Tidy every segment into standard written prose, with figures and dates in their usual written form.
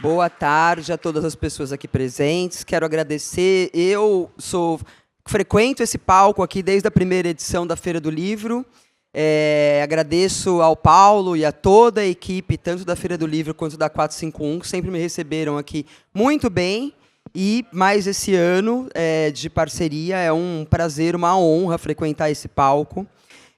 Boa tarde a todas as pessoas aqui presentes. Quero agradecer. Frequento esse palco aqui desde a primeira edição da Feira do Livro. Agradeço ao Paulo e a toda a equipe, tanto da Feira do Livro quanto da 451, que sempre me receberam aqui muito bem. E mais esse ano de parceria, é um prazer, uma honra frequentar esse palco.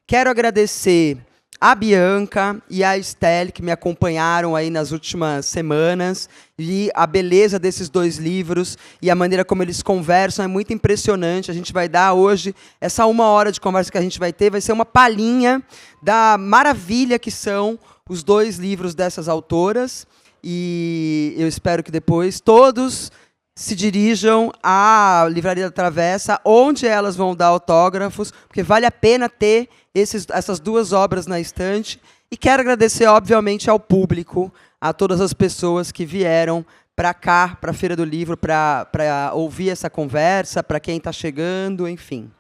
Quero agradecer a Bianca e a Estelle, que me acompanharam aí nas últimas semanas, e a beleza desses dois livros e a maneira como eles conversam é muito impressionante. A gente vai dar hoje, essa 1 hora de conversa que a gente vai ter, vai ser uma palhinha da maravilha que são os dois livros dessas autoras, e eu espero que depois todos se dirijam à Livraria da Travessa, onde elas vão dar autógrafos, porque vale a pena ter essas duas obras na estante. E quero agradecer, obviamente, ao público, a todas as pessoas que vieram para cá, para a Feira do Livro, para ouvir essa conversa, para quem está chegando, enfim.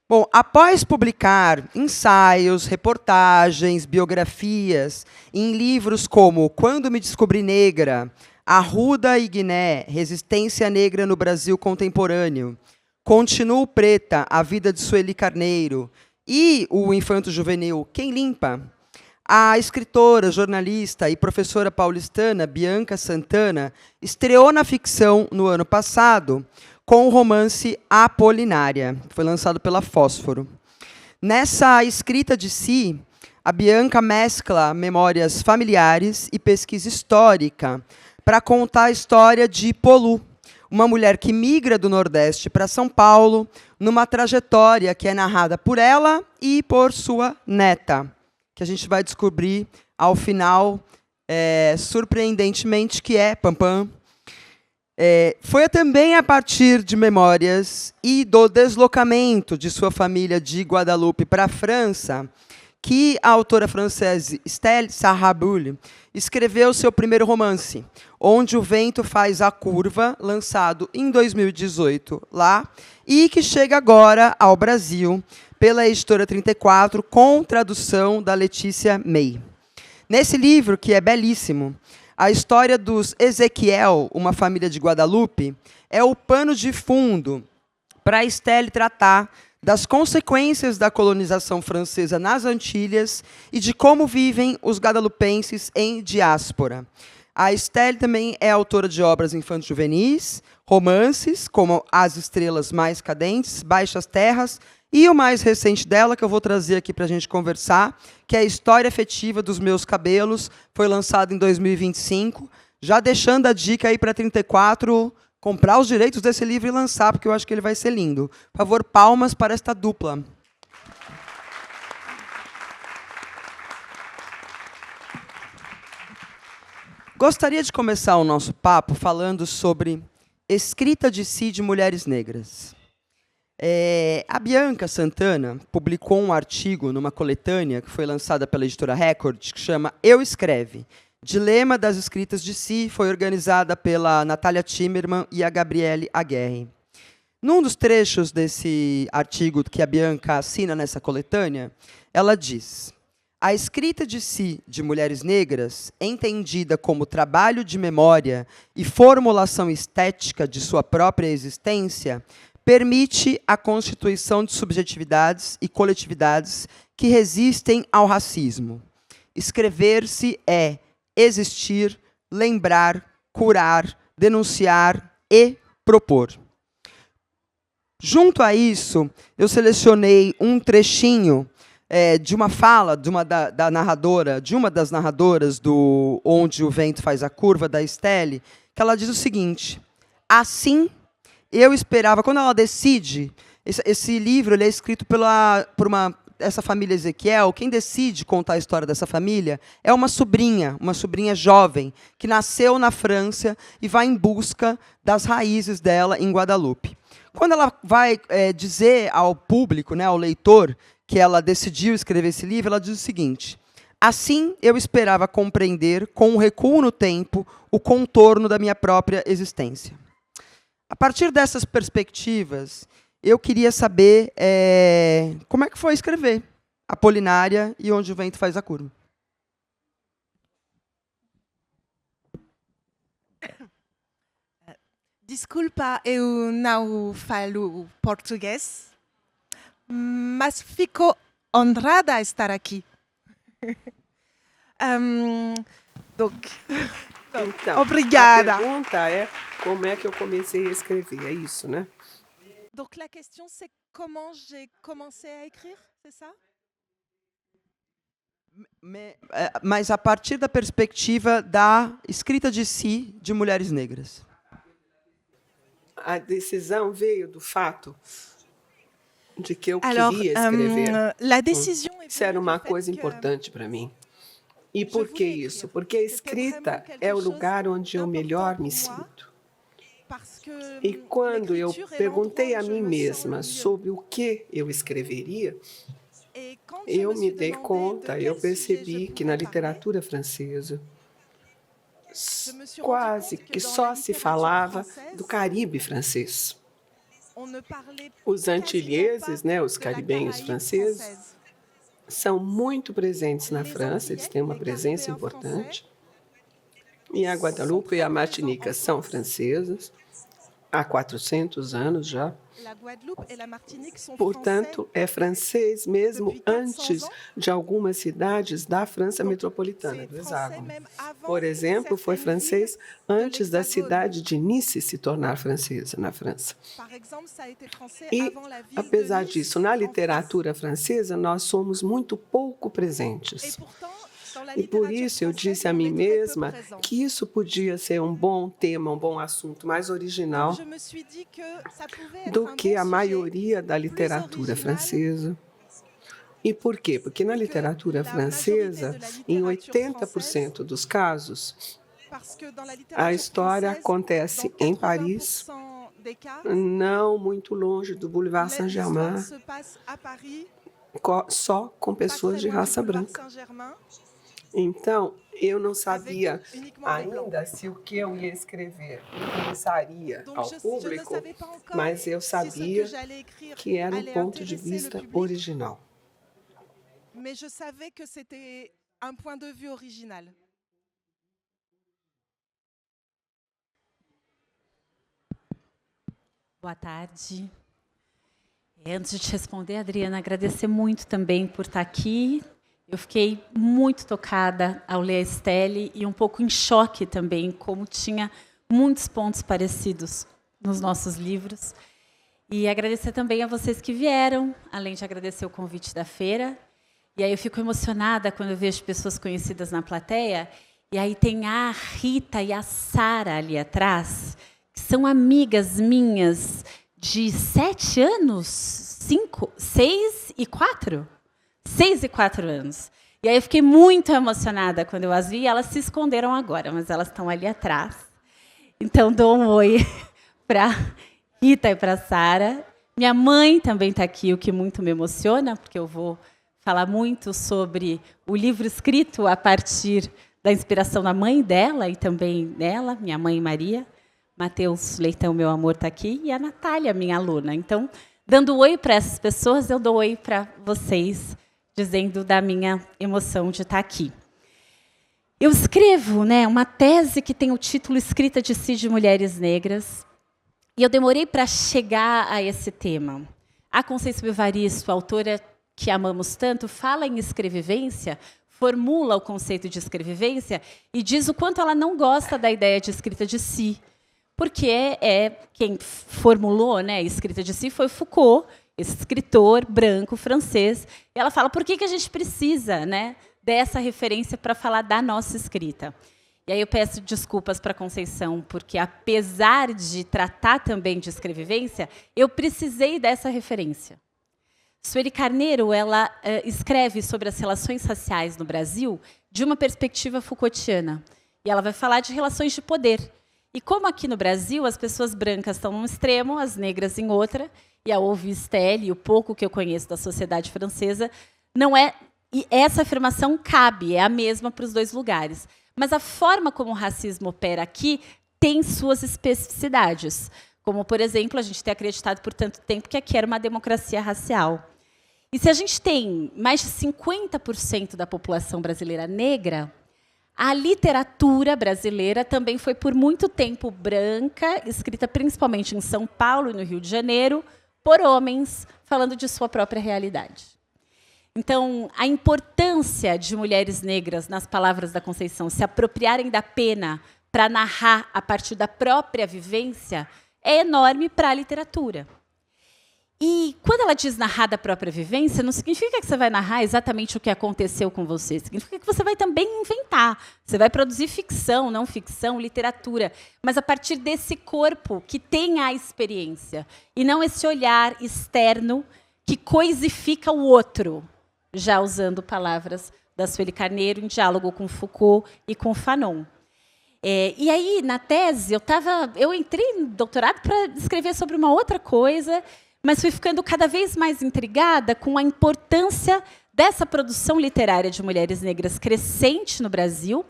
Bom, após publicar ensaios, reportagens, biografias em livros como Quando Me Descobri Negra, Arruda e Guiné, Resistência Negra no Brasil Contemporâneo, Continuo Preta, A Vida de Sueli Carneiro, e o infanto-juvenil Quem Limpa, a escritora, jornalista e professora paulistana Bianca Santana estreou na ficção no ano passado com o romance Apolinária, que foi lançado pela Fósforo. Nessa escrita de si, a Bianca mescla memórias familiares e pesquisa histórica para contar a história de Polu, uma mulher que migra do Nordeste para São Paulo, numa trajetória que é narrada por ela e por sua neta, que a gente vai descobrir ao final, surpreendentemente, que é Pampam. Foi também a partir de memórias e do deslocamento de sua família de Guadalupe para a França que a autora francesa Estelle Sarraboul escreveu seu primeiro romance, Onde o Vento Faz a Curva, lançado em 2018 lá, e que chega agora ao Brasil pela Editora 34, com tradução da Letícia May. Nesse livro, que é belíssimo, a história dos Ezequiel, uma família de Guadalupe, é o pano de fundo para Estelle tratar das consequências da colonização francesa nas Antilhas e de como vivem os guadalupenses em diáspora. A Estelle também é autora de obras infanto-juvenis, romances, como As Estrelas Mais Cadentes, Baixas Terras, e o mais recente dela, que eu vou trazer aqui para a gente conversar, que é a História Efetiva dos Meus Cabelos, foi lançado em 2025, já deixando a dica aí para 34, comprar os direitos desse livro e lançar, porque eu acho que ele vai ser lindo. Por favor, palmas para esta dupla. Gostaria de começar o nosso papo falando sobre escrita de si de mulheres negras. A Bianca Santana publicou um artigo numa coletânea que foi lançada pela editora Record, que chama Eu Escreve. Dilema das Escritas de Si, foi organizada pela Natália Timmerman e a Gabriele Aguerre. Num dos trechos desse artigo que a Bianca assina nessa coletânea, ela diz: a escrita de si de mulheres negras, entendida como trabalho de memória e formulação estética de sua própria existência, permite a constituição de subjetividades e coletividades que resistem ao racismo. Escrever-se é existir, lembrar, curar, denunciar e propor. Junto a isso, eu selecionei um trechinho de uma fala de uma das narradoras do Onde o Vento Faz a Curva, da Estelle, que ela diz o seguinte: assim, eu esperava, quando ela decide, esse livro ele é escrito por essa família Ezequiel. Quem decide contar a história dessa família é uma sobrinha jovem, que nasceu na França e vai em busca das raízes dela em Guadalupe. Quando ela vai dizer ao público, ao leitor, que ela decidiu escrever esse livro, ela diz o seguinte: assim eu esperava compreender, com um recuo no tempo, o contorno da minha própria existência. A partir dessas perspectivas, eu queria saber como é que foi escrever Apolinária e Onde o Vento Faz a Curva. Desculpa, eu não falo português, mas fico honrada a estar aqui. Donc, Então, obrigada. a pergunta é como é que eu comecei a escrever, é isso, né? Donc la question c'est comment j'ai commencé à écrire, c'est ça? Mas a partir da perspectiva da escrita de si de mulheres negras. A decisão veio do fato de que eu queria escrever. La décision est Isso era venue uma du fait coisa que importante para mim. E por que isso? Porque a escrita é o lugar onde eu melhor me sinto. E quando eu perguntei a mim mesma sobre o que eu escreveria, eu me dei conta, eu percebi que na literatura francesa quase que só se falava do Caribe francês. Os antilheses, né, os caribenhos franceses, são muito presentes na França, eles têm uma presença importante. E a Guadalupe e a Martinica são francesas, há 400 anos já. Portanto, é francês mesmo antes de algumas cidades da França metropolitana, do Hexágono. Por exemplo, foi francês antes da cidade de Nice se tornar francesa na França. E, apesar disso, na literatura francesa, nós somos muito pouco presentes. E por isso eu disse a mim mesma que isso podia ser um bom tema, um bom assunto, mais original do que a maioria da literatura francesa. E por quê? Porque na literatura francesa, em 80% dos casos, a história acontece em Paris, não muito longe do Boulevard Saint-Germain, só com pessoas de raça branca. Então, eu não sabia ainda se o que eu ia escrever interessaria ao público, mas eu sabia que era um ponto de vista original. Mais je savais que c'était un point de vue original. Boa tarde. Antes de te responder, Adriana, agradecer muito também por estar aqui. Eu fiquei muito tocada ao ler a Estelle e um pouco em choque também, como tinha muitos pontos parecidos nos nossos livros. E agradecer também a vocês que vieram, além de agradecer o convite da feira. E aí eu fico emocionada quando eu vejo pessoas conhecidas na plateia. E aí tem a Rita e a Sara ali atrás, que são amigas minhas de 7 anos, 5, 6 e 4? 6 e 4 anos. E aí eu fiquei muito emocionada quando eu as vi, e elas se esconderam agora, mas elas estão ali atrás. Então, dou um oi para Rita e para Sara. Minha mãe também está aqui, o que muito me emociona, porque eu vou falar muito sobre o livro escrito a partir da inspiração da mãe dela e também dela, minha mãe Maria. Matheus Leitão, meu amor, está aqui, e a Natália, minha aluna. Então, dando oi para essas pessoas, eu dou oi para vocês, dizendo da minha emoção de estar aqui. Eu escrevo, né, uma tese que tem o título Escrita de Si de Mulheres Negras, e eu demorei para chegar a esse tema. A Conceição Evaristo, a autora que amamos tanto, fala em escrevivência, formula o conceito de escrevivência e diz o quanto ela não gosta da ideia de escrita de si, porque quem formulou, né, a escrita de si foi Foucault, esse escritor branco francês. E ela fala, por que a gente precisa, né, dessa referência para falar da nossa escrita? E aí eu peço desculpas para a Conceição, porque, apesar de tratar também de escrevivência, eu precisei dessa referência. Sueli Carneiro, ela escreve sobre as relações raciais no Brasil de uma perspectiva Foucaultiana. E ela vai falar de relações de poder. E como aqui no Brasil as pessoas brancas estão num extremo, as negras em outra, e ao ouvir Estelle, o pouco que eu conheço da sociedade francesa, não é. E essa afirmação cabe, é a mesma para os dois lugares. Mas a forma como o racismo opera aqui tem suas especificidades. Como, por exemplo, a gente ter acreditado por tanto tempo que aqui era uma democracia racial. E se a gente tem mais de 50% da população brasileira negra, A literatura brasileira também foi, por muito tempo, branca, escrita principalmente em São Paulo e no Rio de Janeiro, por homens, falando de sua própria realidade. Então, a importância de mulheres negras, nas palavras da Conceição, se apropriarem da pena para narrar a partir da própria vivência, é enorme para a literatura. E quando ela diz narrar da própria vivência, não significa que você vai narrar exatamente o que aconteceu com você. Significa que você vai também inventar. Você vai produzir ficção, não ficção, literatura. Mas a partir desse corpo que tem a experiência. E não esse olhar externo que coisifica o outro. Já usando palavras da Sueli Carneiro, em diálogo com Foucault e com Fanon. E aí, na tese, eu entrei no doutorado para escrever sobre uma outra coisa, mas fui ficando cada vez mais intrigada com a importância dessa produção literária de mulheres negras crescente no Brasil.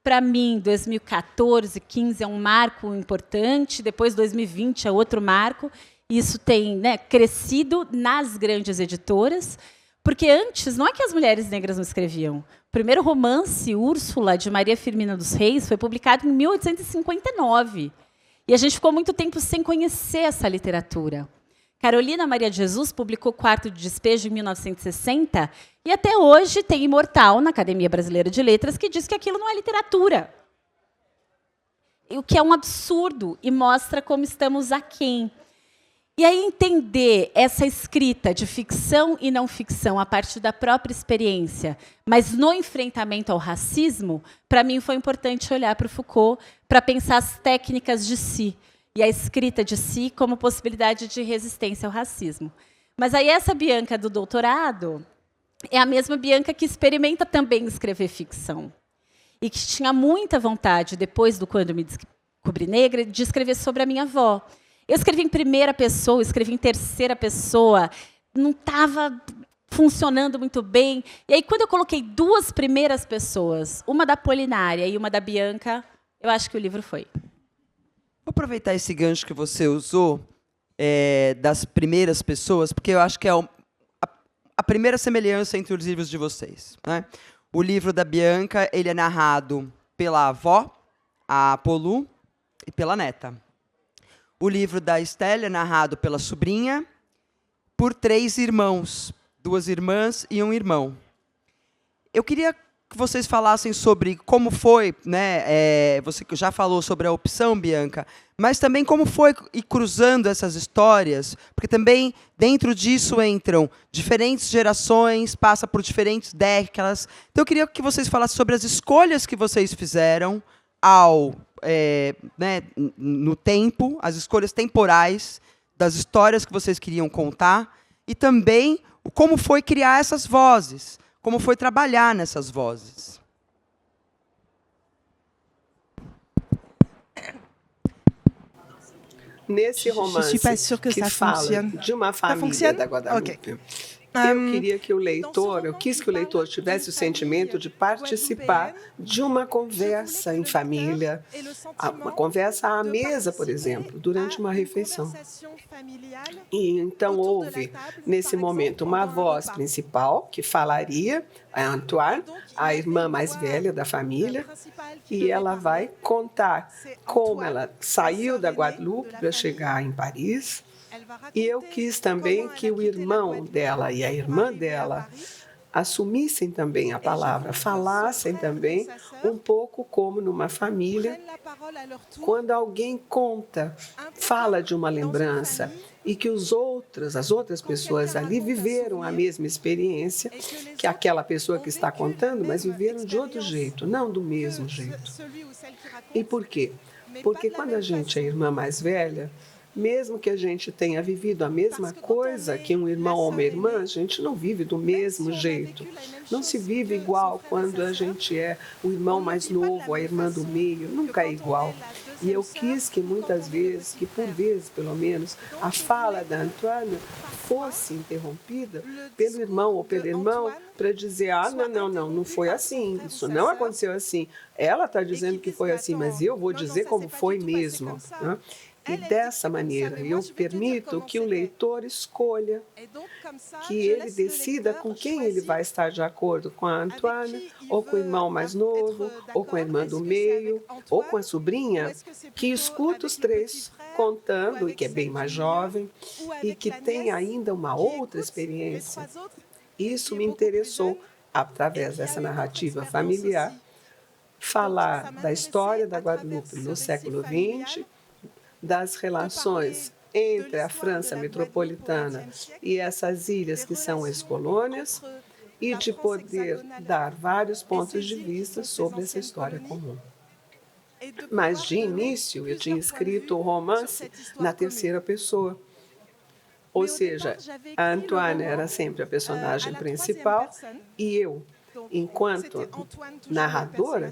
Para mim, 2014, 2015 é um marco importante, depois 2020 é outro marco. Isso tem crescido nas grandes editoras, porque antes, não é que as mulheres negras não escreviam. O primeiro romance, Úrsula, de Maria Firmina dos Reis, foi publicado em 1859. E a gente ficou muito tempo sem conhecer essa literatura. Carolina Maria de Jesus publicou Quarto de Despejo em 1960 e até hoje tem Imortal, na Academia Brasileira de Letras, que diz que aquilo não é literatura. O que é um absurdo e mostra como estamos aquém. E aí entender essa escrita de ficção e não ficção a partir da própria experiência, mas no enfrentamento ao racismo, para mim foi importante olhar para o Foucault para pensar as técnicas de si e a escrita de si como possibilidade de resistência ao racismo. Mas aí essa Bianca do doutorado é a mesma Bianca que experimenta também escrever ficção e que tinha muita vontade, depois do Quando Me Descobri Negra, de escrever sobre a minha avó. Eu escrevi em primeira pessoa, escrevi em terceira pessoa, não estava funcionando muito bem. E aí, quando eu coloquei duas primeiras pessoas, uma da Polinária e uma da Bianca, eu acho que o livro foi. Vou aproveitar esse gancho que você usou das primeiras pessoas, porque eu acho que é a primeira semelhança entre os livros de vocês. Né? O livro da Bianca ele é narrado pela avó, a Polu, e pela neta. O livro da Estelle é narrado pela sobrinha, por 3 irmãos, 2 irmãs e 1 irmão. Eu queria que vocês falassem sobre como foi, você já falou sobre a opção, Bianca, mas também como foi ir cruzando essas histórias, porque também dentro disso entram diferentes gerações, passa por diferentes décadas. Então eu queria que vocês falassem sobre as escolhas que vocês fizeram no tempo, as escolhas temporais das histórias que vocês queriam contar e também como foi criar essas vozes, como foi trabalhar nessas vozes. Nesse romance que fala de uma família da Guadalupe, eu queria que eu quis que o leitor tivesse o sentimento de participar de uma conversa em família, uma conversa à mesa, por exemplo, durante uma refeição. E então houve, nesse momento, uma voz principal que falaria, a Antoine, a irmã mais velha da família, e ela vai contar como ela saiu da Guadalupe para chegar em Paris. E eu quis também que o irmão dela e a irmã dela assumissem também a palavra, falassem também um pouco como numa família, quando alguém conta, fala de uma lembrança e que as outras pessoas ali viveram a mesma experiência que aquela pessoa que está contando, mas viveram de outro jeito, não do mesmo jeito. E por quê? Porque quando a gente é irmã mais velha, mesmo que a gente tenha vivido a mesma coisa que um irmão ou uma irmã, a gente não vive do mesmo jeito. Não se vive igual quando a gente é o irmão mais novo, a irmã do meio, nunca é igual. E eu quis que muitas vezes, que por vezes pelo menos, a fala da Antoine fosse interrompida pelo irmão ou pelo irmão para dizer, não foi assim, isso não aconteceu assim. Ela está dizendo que foi assim, mas eu vou dizer como foi mesmo. Né? E dessa maneira, eu permito que o leitor escolha, que ele decida com quem ele vai estar de acordo, com a Antoine, ou com o irmão mais novo, ou com a irmã do meio, ou com a sobrinha, que escuta os três contando, e que é bem mais jovem, e que tem ainda uma outra experiência. Isso me interessou, através dessa narrativa familiar, falar da história da Guadeloupe no século XX, das relações entre a França metropolitana e essas ilhas que são ex-colônias, e de poder dar vários pontos de vista sobre essa história comum. Mas, de início, eu tinha escrito o romance na terceira pessoa. Ou seja, a Antoine era sempre a personagem principal e eu, enquanto narradora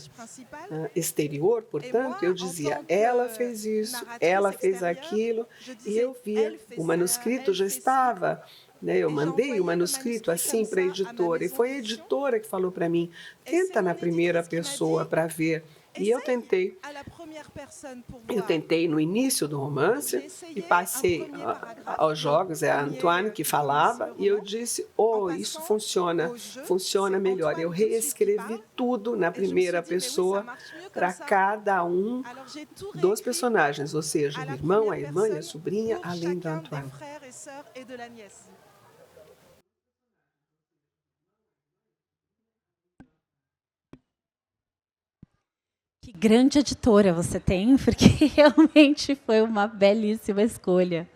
exterior, portanto, eu dizia, ela fez isso, ela fez aquilo, e eu via, o manuscrito já estava, eu mandei o manuscrito assim para a editora, e foi a editora que falou para mim, tenta na primeira pessoa para ver. E eu tentei no início do romance e passei aos jogos, é a Antoine que falava, e eu disse, isso funciona melhor. Eu reescrevi tudo na primeira pessoa para cada um dos personagens, ou seja, o irmão, a irmã e a sobrinha, além da Antoine. Que grande editora você tem, porque realmente foi uma belíssima escolha.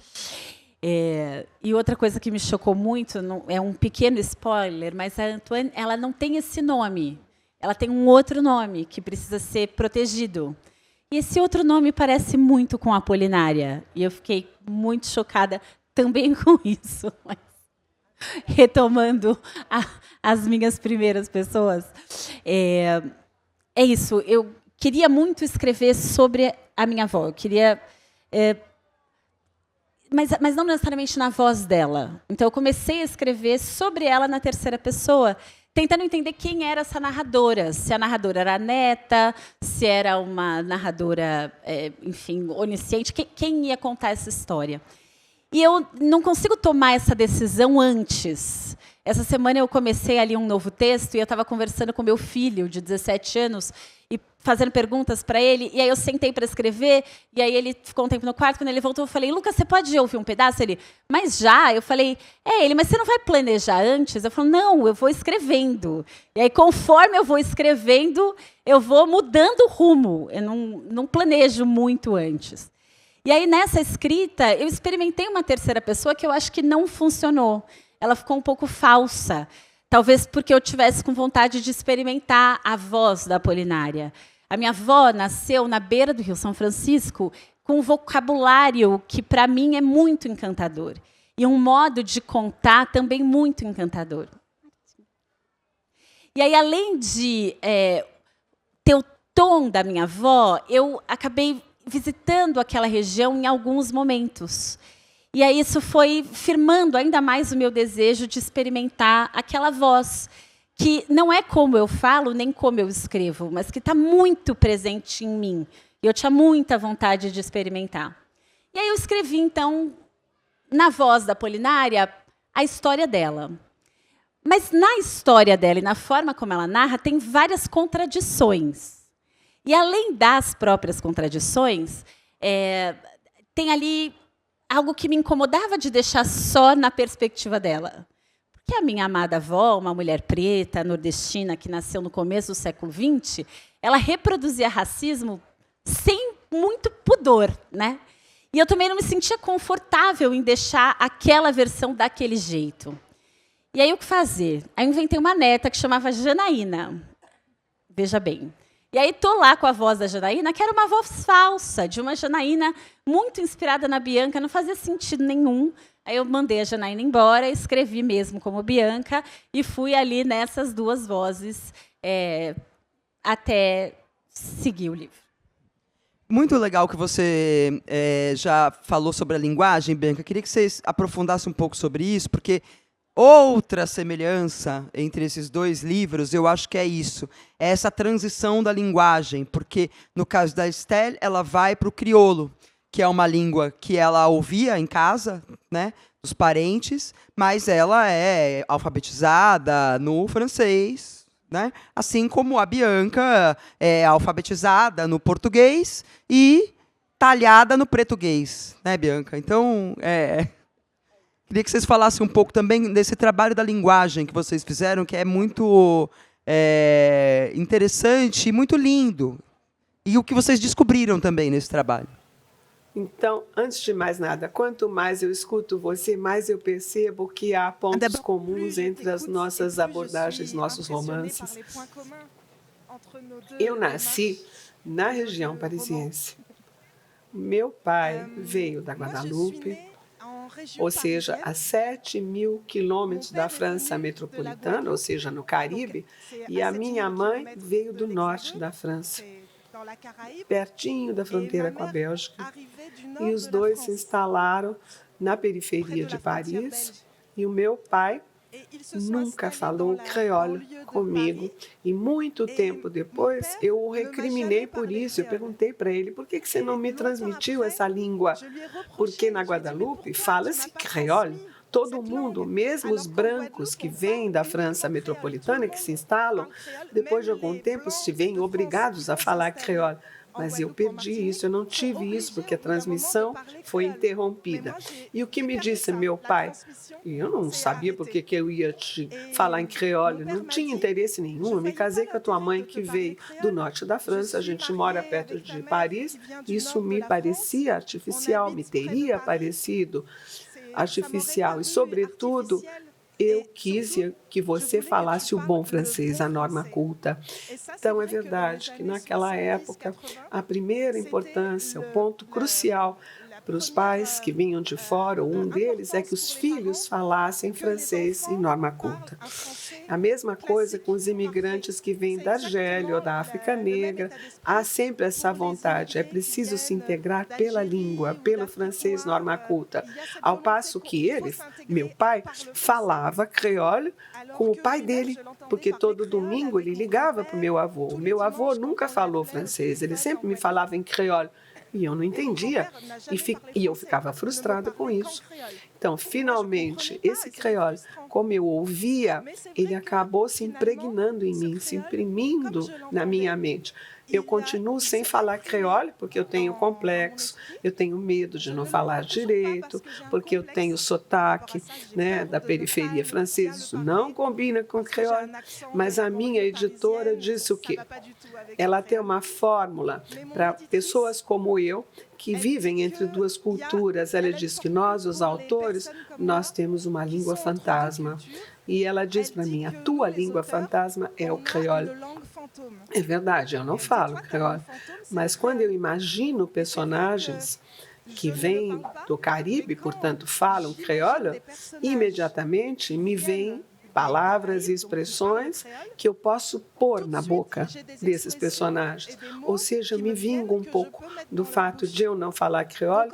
E outra coisa que me chocou muito, é um pequeno spoiler, mas a Antoine, ela não tem esse nome. Ela tem um outro nome que precisa ser protegido. E esse outro nome parece muito com a Apolinária. E eu fiquei muito chocada também com isso. Mas, retomando as minhas primeiras pessoas, é isso. Eu queria muito escrever sobre a minha avó. Eu queria, mas não necessariamente na voz dela. Então, eu comecei a escrever sobre ela na terceira pessoa, tentando entender quem era essa narradora. Se a narradora era a neta, se era uma narradora, enfim, onisciente. Quem ia contar essa história? E eu não consigo tomar essa decisão antes. Essa semana eu comecei ali um novo texto e eu estava conversando com meu filho, de 17 anos, e fazendo perguntas para ele. E aí eu sentei para escrever, e aí ele ficou um tempo no quarto. Quando ele voltou, eu falei, Lucas, você pode ouvir um pedaço? Ele, mas já? Eu falei, mas você não vai planejar antes? Eu falei, não, eu vou escrevendo. E aí, conforme eu vou escrevendo, eu vou mudando o rumo. Eu não planejo muito antes. E aí, nessa escrita, eu experimentei uma terceira pessoa que eu acho que não funcionou. Ela ficou um pouco falsa. Talvez porque eu tivesse com vontade de experimentar a voz da Apolinária. A minha avó nasceu na beira do Rio São Francisco com um vocabulário que, para mim, é muito encantador. E um modo de contar também muito encantador. E aí, além de ter o tom da minha avó, eu acabei visitando aquela região em alguns momentos. E aí isso foi firmando ainda mais o meu desejo de experimentar aquela voz, que não é como eu falo, nem como eu escrevo, mas que está muito presente em mim. E eu tinha muita vontade de experimentar. E aí eu escrevi, então, na voz da Apolinária, a história dela. Mas na história dela e na forma como ela narra, tem várias contradições. E, além das próprias contradições, tem ali algo que me incomodava de deixar só na perspectiva dela. Porque a minha amada avó, uma mulher preta, nordestina, que nasceu no começo do século XX, ela reproduzia racismo sem muito pudor, né? E eu também não me sentia confortável em deixar aquela versão daquele jeito. E aí, o que fazer? Aí eu inventei uma neta que chamava Janaína. Veja bem. E aí estou lá com a voz da Janaína, que era uma voz falsa, de uma Janaína muito inspirada na Bianca, não fazia sentido nenhum. Aí eu mandei a Janaína embora, escrevi mesmo como Bianca, e fui ali nessas duas vozes até seguir o livro. Muito legal que você já falou sobre a linguagem, Bianca. Queria que vocês aprofundassem um pouco sobre isso, porque outra semelhança entre esses dois livros, eu acho que é isso. É essa transição da linguagem, porque, no caso da Estelle, ela vai para o crioulo, que é uma língua que ela ouvia em casa, né, dos parentes, mas ela é alfabetizada no francês, né, assim como a Bianca é alfabetizada no português e talhada no português, né, Bianca? Então, queria que vocês falassem um pouco também desse trabalho da linguagem que vocês fizeram, que é muito interessante e muito lindo. E o que vocês descobriram também nesse trabalho. Então, antes de mais nada, quanto mais eu escuto você, mais eu percebo que há pontos comuns entre as nossas abordagens, nossos romances. Eu nasci na região parisiense. Meu pai veio da Guadalupe, ou seja, a 7.000 quilômetros da França metropolitana, ou seja, no Caribe, e a minha mãe veio do norte da França, pertinho da fronteira com a Bélgica, e os dois se instalaram na periferia de Paris, e o meu pai nunca falou creole comigo, e muito tempo depois eu o recriminei por isso. Eu perguntei para ele, por que você não me transmitiu essa língua? Porque na Guadalupe fala-se creole. Todo mundo, mesmo os brancos que vêm da França metropolitana, que se instalam, depois de algum tempo se veem obrigados a falar creole. Mas eu perdi isso, eu não tive isso, porque a transmissão foi interrompida. E o que me disse meu pai? Eu não sabia por que eu ia te falar em creole, não tinha interesse nenhum. Eu me casei com a tua mãe, que veio do norte da França, a gente mora perto de Paris, isso me parecia artificial, me teria parecido artificial, e, sobretudo, eu quis que você falasse o bom francês, a norma culta. Então, é verdade que, naquela época, a primeira importância, o ponto crucial para os pais que vinham de fora, um deles é que os filhos falassem francês em norma culta. A mesma coisa com os imigrantes que vêm da Argélia ou da África Negra, há sempre essa vontade, é preciso se integrar pela língua, pelo francês norma culta. Ao passo que ele, meu pai, falava creole com o pai dele, porque todo domingo ele ligava para o meu avô. O meu avô nunca falou francês, ele sempre me falava em creole. E eu não entendia, e eu ficava frustrada com isso. Então, finalmente, esse creole, como eu ouvia, ele acabou se impregnando em mim, se imprimindo na minha mente. Eu continuo sem falar creole, porque eu tenho complexo, eu tenho medo de não falar direito, porque eu tenho sotaque, né, da periferia francesa, isso não combina com creole. Mas a minha editora disse o quê? Ela tem uma fórmula para pessoas como eu, que vivem entre duas culturas. Ela diz que nós, os autores, nós temos uma língua fantasma. E ela diz para mim, a tua língua fantasma é o creole. É verdade, eu não falo creole, mas quando eu imagino personagens que vêm do Caribe, portanto falam creole, imediatamente me vêm palavras e expressões que eu posso pôr na boca desses personagens. Ou seja, me vingo um pouco do fato de eu não falar creole,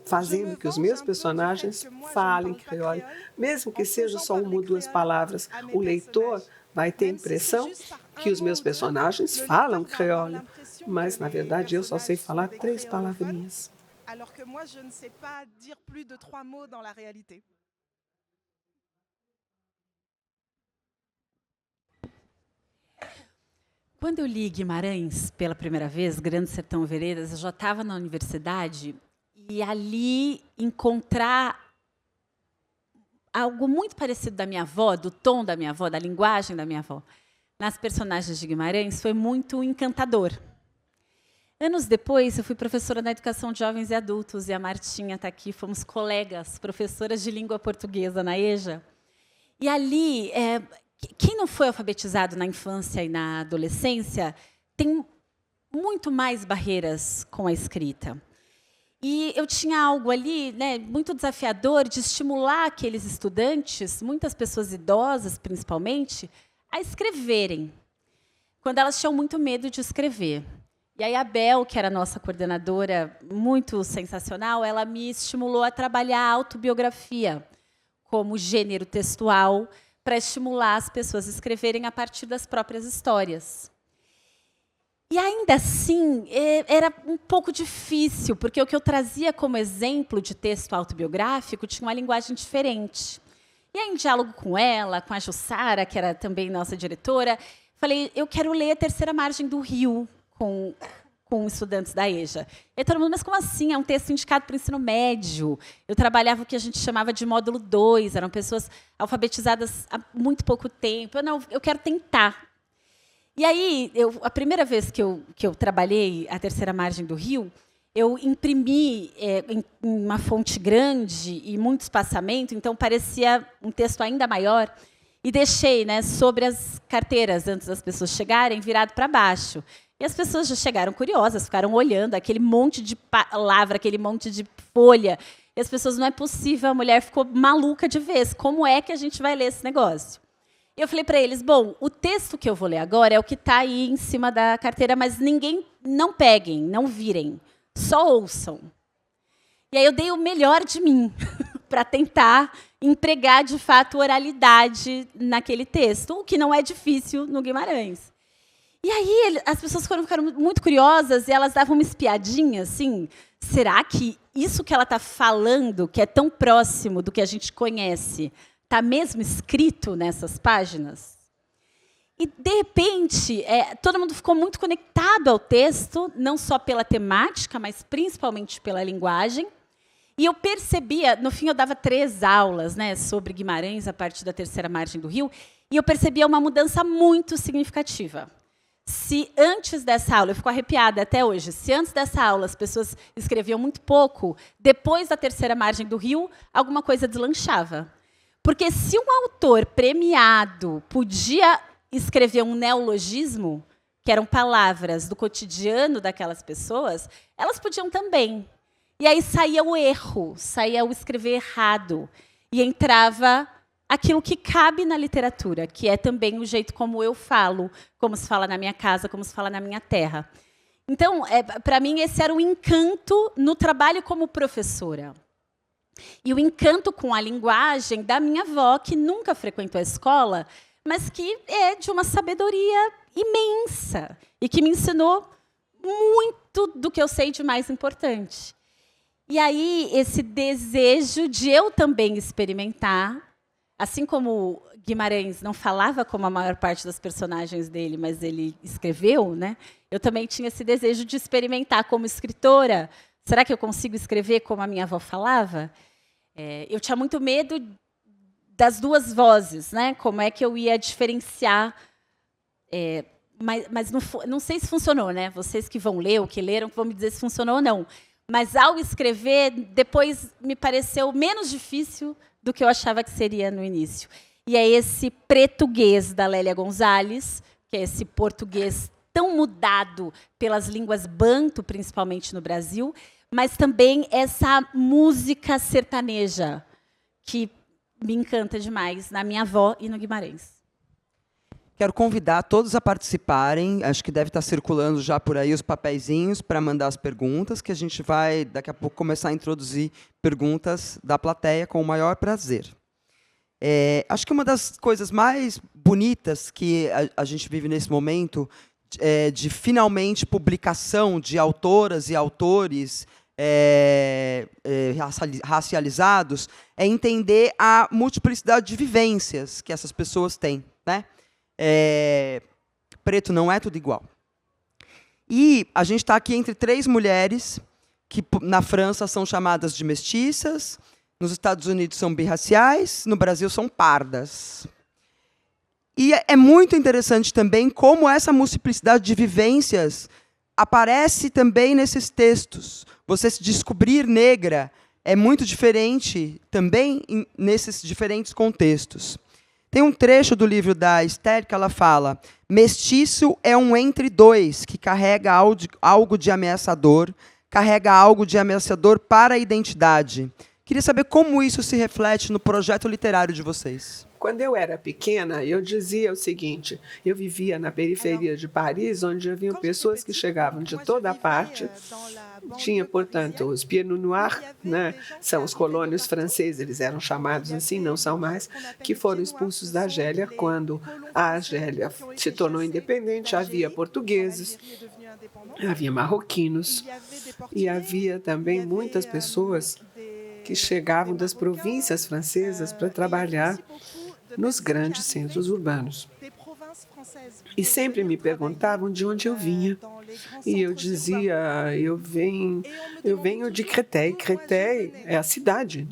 fazendo que os meus personagens falem creole. Mesmo que seja só uma ou duas palavras, o leitor vai ter a impressão que os meus personagens falam creole, mas, na verdade, eu só sei falar 3 palavrinhas. Alors que moi, je ne sais pas dire plus de 3 mots dans la réalité. Quando eu li Guimarães pela primeira vez, Grande Sertão Veredas, eu já estava na universidade e ali encontrar algo muito parecido da minha avó, do tom da minha avó, da linguagem da minha avó, nas personagens de Guimarães, foi muito encantador. Anos depois, eu fui professora na educação de jovens e adultos, e a Martinha está aqui, fomos colegas, professoras de língua portuguesa na EJA. E ali, quem não foi alfabetizado na infância e na adolescência tem muito mais barreiras com a escrita. E eu tinha algo ali, né, muito desafiador de estimular aqueles estudantes, muitas pessoas idosas, principalmente, a escreverem, quando elas tinham muito medo de escrever. E aí a Bel, que era a nossa coordenadora, muito sensacional, ela me estimulou a trabalhar a autobiografia como gênero textual para estimular as pessoas a escreverem a partir das próprias histórias. E ainda assim, era um pouco difícil, porque o que eu trazia como exemplo de texto autobiográfico tinha uma linguagem diferente. E aí, em diálogo com ela, com a Jussara, que era também nossa diretora, falei, eu quero ler A Terceira Margem do Rio com estudantes da EJA. E aí todo mundo, mas como assim? É um texto indicado para o ensino médio. Eu trabalhava o que a gente chamava de módulo 2, eram pessoas alfabetizadas há muito pouco tempo. Eu quero tentar. E aí, a primeira vez que eu trabalhei A Terceira Margem do Rio, eu imprimi em uma fonte grande e muito espaçamento, então parecia um texto ainda maior, e deixei, né, sobre as carteiras, antes das pessoas chegarem, virado para baixo. E as pessoas já chegaram curiosas, ficaram olhando aquele monte de palavra, aquele monte de folha. E as pessoas, não é possível, a mulher ficou maluca de vez. Como é que a gente vai ler esse negócio? E eu falei para eles, bom, o texto que eu vou ler agora é o que está aí em cima da carteira, mas não peguem, não virem, só ouçam. E aí eu dei o melhor de mim para tentar empregar, de fato, oralidade naquele texto, o que não é difícil no Guimarães. E aí as pessoas ficaram muito curiosas e elas davam uma espiadinha, assim, será que isso que ela está falando, que é tão próximo do que a gente conhece, está mesmo escrito nessas páginas? E, de repente, todo mundo ficou muito conectado ao texto, não só pela temática, mas principalmente pela linguagem. E eu percebia, no fim, eu dava 3 aulas, né, sobre Guimarães, a partir da Terceira Margem do Rio, e eu percebia uma mudança muito significativa. Se antes dessa aula, eu fico arrepiada até hoje, se antes dessa aula as pessoas escreviam muito pouco, depois da Terceira Margem do Rio, alguma coisa deslanchava. Porque se um autor premiado podia escrever um neologismo, que eram palavras do cotidiano daquelas pessoas, elas podiam também. E aí saía o erro, saía o escrever errado, e entrava aquilo que cabe na literatura, que é também o jeito como eu falo, como se fala na minha casa, como se fala na minha terra. Então, para mim, esse era o encanto no trabalho como professora. E o encanto com a linguagem da minha avó, que nunca frequentou a escola, mas que é de uma sabedoria imensa e que me ensinou muito do que eu sei de mais importante. E aí, esse desejo de eu também experimentar, assim como Guimarães não falava como a maior parte das personagens dele, mas ele escreveu, né? Eu também tinha esse desejo de experimentar como escritora. Será que eu consigo escrever como a minha avó falava? Eu tinha muito medo das 2 vozes, né? Como é que eu ia diferenciar? Mas não sei se funcionou, né? Vocês que vão ler ou que leram, que vão me dizer se funcionou ou não. Mas, ao escrever, depois me pareceu menos difícil do que eu achava que seria no início. E é esse português da Lélia Gonzalez, que é esse português tão mudado pelas línguas banto, principalmente no Brasil, mas também essa música sertaneja, que me encanta demais na minha avó e no Guimarães. Quero convidar todos a participarem. Acho que deve estar circulando já por aí os papeizinhos para mandar as perguntas, que a gente vai, daqui a pouco, começar a introduzir perguntas da plateia com o maior prazer. Acho que uma das coisas mais bonitas que a gente vive nesse momento, de finalmente publicação de autoras e autores racializados, é entender a multiplicidade de vivências que essas pessoas têm, né? Preto não é tudo igual. E a gente está aqui entre 3 mulheres que na França são chamadas de mestiças, nos Estados Unidos são birraciais, no Brasil são pardas. E é muito interessante também como essa multiplicidade de vivências aparece também nesses textos. Você se descobrir negra é muito diferente também nesses diferentes contextos. Tem um trecho do livro da Esther que ela fala: mestiço é um entre 2 que carrega algo de ameaçador, carrega algo de ameaçador para a identidade. Queria saber como isso se reflete no projeto literário de vocês. Quando eu era pequena, eu dizia o seguinte: eu vivia na periferia de Paris, onde haviam pessoas que chegavam de toda parte. Tinha, portanto, os Pieds Noirs, né? São os colônios franceses, eles eram chamados assim, não são mais, que foram expulsos da Argélia. Quando a Argélia se tornou independente, havia portugueses Havia marroquinos e havia também muitas pessoas que chegavam das províncias francesas para trabalhar nos grandes centros urbanos. E sempre me perguntavam de onde eu vinha. E eu dizia, eu venho de Créteil. Créteil é a cidade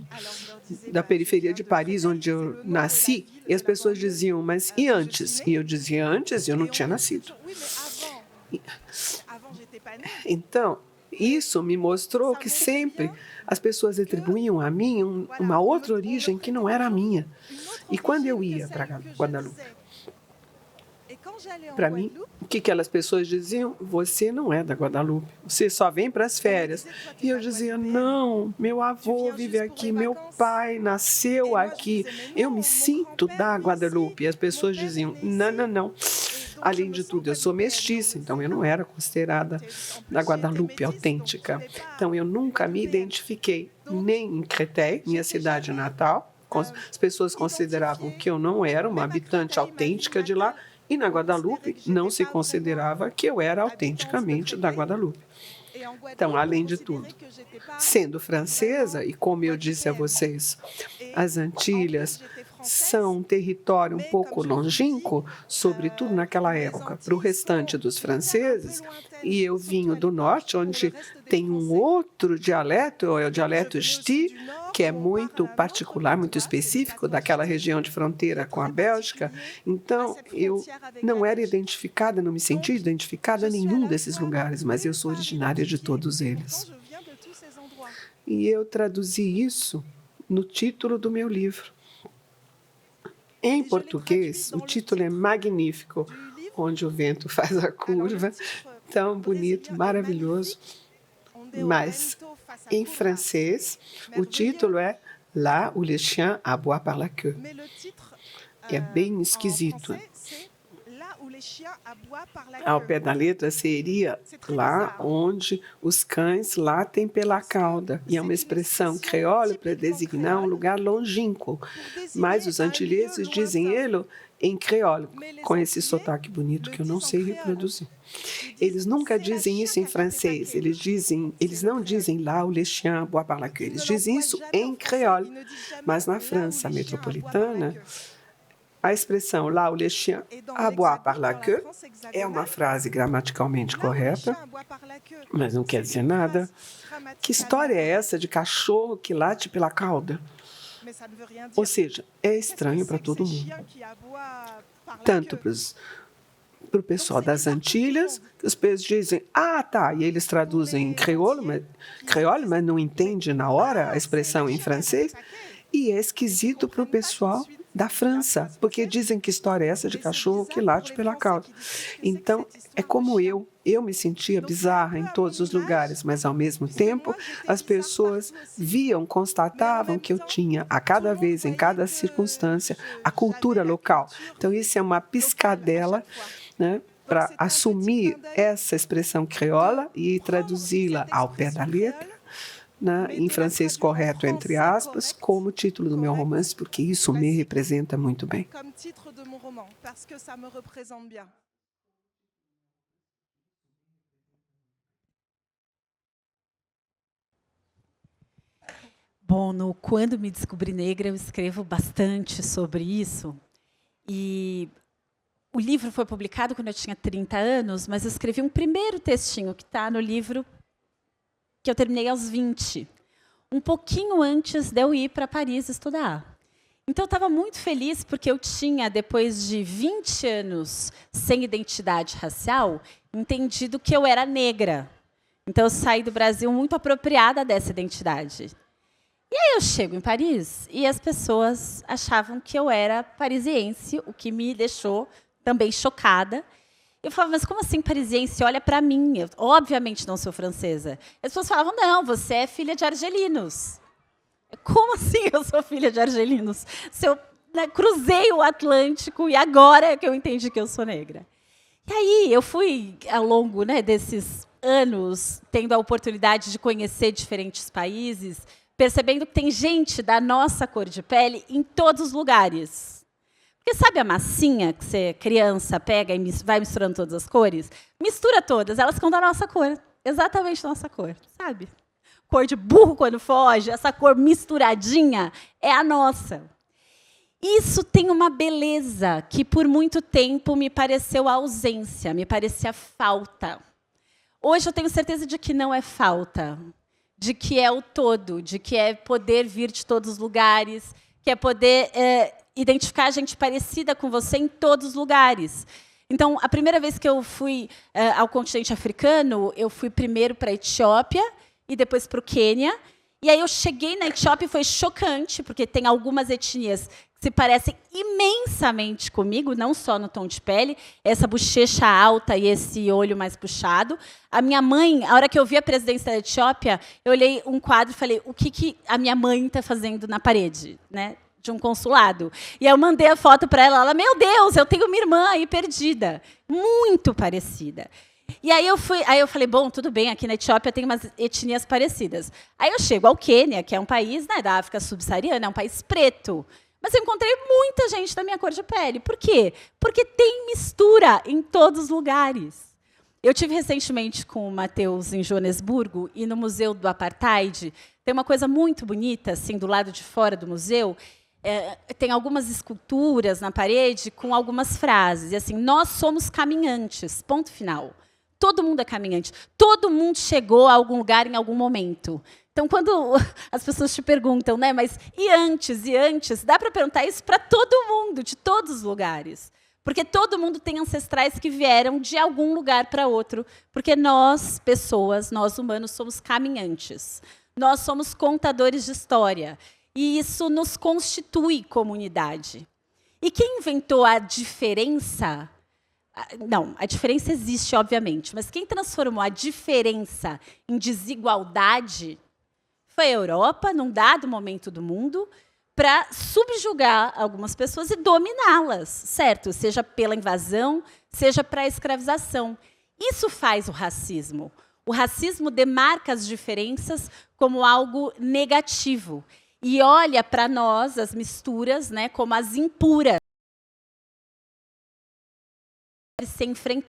da periferia de Paris, onde eu nasci. E as pessoas diziam, mas e antes? E eu dizia, antes eu não tinha nascido. Então, isso me mostrou que sempre as pessoas atribuíam a mim uma outra origem que não era a minha. E quando eu ia para Guadalupe, para mim, o que aquelas pessoas diziam? Você não é da Guadalupe, você só vem para as férias. E eu dizia, não, meu avô vive aqui, meu pai nasceu aqui, eu me sinto da Guadalupe. E as pessoas diziam, não, não, não. Além de tudo, eu sou mestiça, então eu não era considerada da Guadalupe autêntica. Então eu nunca me identifiquei nem em Créteil, minha cidade natal. As pessoas consideravam que eu não era uma habitante autêntica de lá, e na Guadalupe não se considerava que eu era autenticamente da Guadalupe. Então, além de tudo, sendo francesa, e como eu disse a vocês, as Antilhas são um território um pouco longínquo, sobretudo naquela época, para o restante dos franceses, e eu vinha do norte, onde tem um outro dialeto, é o dialeto ch'ti, que é muito particular, muito específico daquela região de fronteira com a Bélgica. Então, eu não era identificada, não me sentia identificada em nenhum desses lugares, mas eu sou originária de todos eles. E eu traduzi isso no título do meu livro. Em português, o título é Magnífico, onde o vento faz a curva, tão bonito, maravilhoso. Mas, em francês, o título é Là où les chiens aboient par la queue. É bem esquisito. Ao pé da letra seria lá onde os cães latem pela cauda. E é uma expressão creole para designar um lugar longínquo. Mas os antilheses dizem ele em creole, com esse sotaque bonito que eu não sei reproduzir. Eles nunca dizem isso em francês. Eles não dizem lá où les chiens aboient par la queue. Eles dizem isso em creole. Mas na França metropolitana, a expressão lá où les chiens aboient par la queue é uma frase gramaticalmente correta, mas não quer dizer nada. Que história é essa de cachorro que late pela cauda? Ou seja, é estranho para todo mundo. Tanto para o pessoal das Antilhas, que os pessoas dizem, ah, tá, e eles traduzem em creole, mas não entendem na hora a expressão em francês. E é esquisito para o pessoal da França, porque dizem que história é essa de cachorro que late pela cauda. Então, é como eu me sentia bizarra em todos os lugares, mas, ao mesmo tempo, as pessoas viam, constatavam que eu tinha, a cada vez, em cada circunstância, a cultura local. Então, isso é uma piscadela, né, para assumir essa expressão creola e traduzi-la ao pé da letra, em francês correto, entre aspas, como título do meu romance, porque isso me representa muito bem. Bom, no Quando Me Descobri Negra, eu escrevo bastante sobre isso. E o livro foi publicado quando eu tinha 30 anos, mas eu escrevi um primeiro textinho que está no livro que eu terminei aos 20, um pouquinho antes de eu ir para Paris estudar. Então, eu estava muito feliz porque eu tinha, depois de 20 anos sem identidade racial, entendido que eu era negra. Então, eu saí do Brasil muito apropriada dessa identidade. E aí eu chego em Paris e as pessoas achavam que eu era parisiense, o que me deixou também chocada. Eu falava, mas como assim parisiense? Olha para mim, eu, obviamente não sou francesa. As pessoas falavam, não, você é filha de argelinos. Como assim eu sou filha de argelinos? Se eu cruzei o Atlântico e agora é que eu entendi que eu sou negra. E aí eu fui, ao longo desses anos, tendo a oportunidade de conhecer diferentes países, percebendo que tem gente da nossa cor de pele em todos os lugares. Porque sabe a massinha que você, criança, pega e vai misturando todas as cores? Mistura todas, elas ficam da nossa cor. Exatamente da nossa cor, sabe? Cor de burro quando foge, essa cor misturadinha é a nossa. Isso tem uma beleza que, por muito tempo, me pareceu ausência, me parecia falta. Hoje eu tenho certeza de que não é falta, de que é o todo, de que é poder vir de todos os lugares, que é poder identificar gente parecida com você em todos os lugares. Então, a primeira vez que eu fui ao continente africano, eu fui primeiro para a Etiópia e depois para o Quênia. E aí eu cheguei na Etiópia e foi chocante, porque tem algumas etnias que se parecem imensamente comigo, não só no tom de pele, essa bochecha alta e esse olho mais puxado. A minha mãe, a hora que eu vi a presidência da Etiópia, eu olhei um quadro e falei, o que a minha mãe está fazendo na parede, né, de um consulado? E aí eu mandei a foto para ela, meu Deus, eu tenho uma irmã aí perdida, muito parecida. E aí eu falei, bom, tudo bem, aqui na Etiópia tem umas etnias parecidas. Aí eu chego ao Quênia, que é um país, né, da África subsaariana, é um país preto. Mas eu encontrei muita gente da minha cor de pele. Por quê? Porque tem mistura em todos os lugares. Eu tive recentemente com o Matheus em Joanesburgo, e no Museu do Apartheid tem uma coisa muito bonita, assim, do lado de fora do museu, tem algumas esculturas na parede com algumas frases. E assim, nós somos caminhantes, ponto final. Todo mundo é caminhante. Todo mundo chegou a algum lugar em algum momento. Então, quando as pessoas te perguntam, né, mas e antes, e antes? Dá para perguntar isso para todo mundo, de todos os lugares. Porque todo mundo tem ancestrais que vieram de algum lugar para outro. Porque nós, pessoas, nós humanos, somos caminhantes. Nós somos contadores de história. E isso nos constitui comunidade. E quem inventou a diferença... Não, a diferença existe, obviamente, mas quem transformou a diferença em desigualdade foi a Europa, num dado momento do mundo, para subjugar algumas pessoas e dominá-las, certo? Seja pela invasão, seja para a escravização. Isso faz o racismo. O racismo demarca as diferenças como algo negativo e olha para nós, as misturas, né, como as impuras. Se enfrentar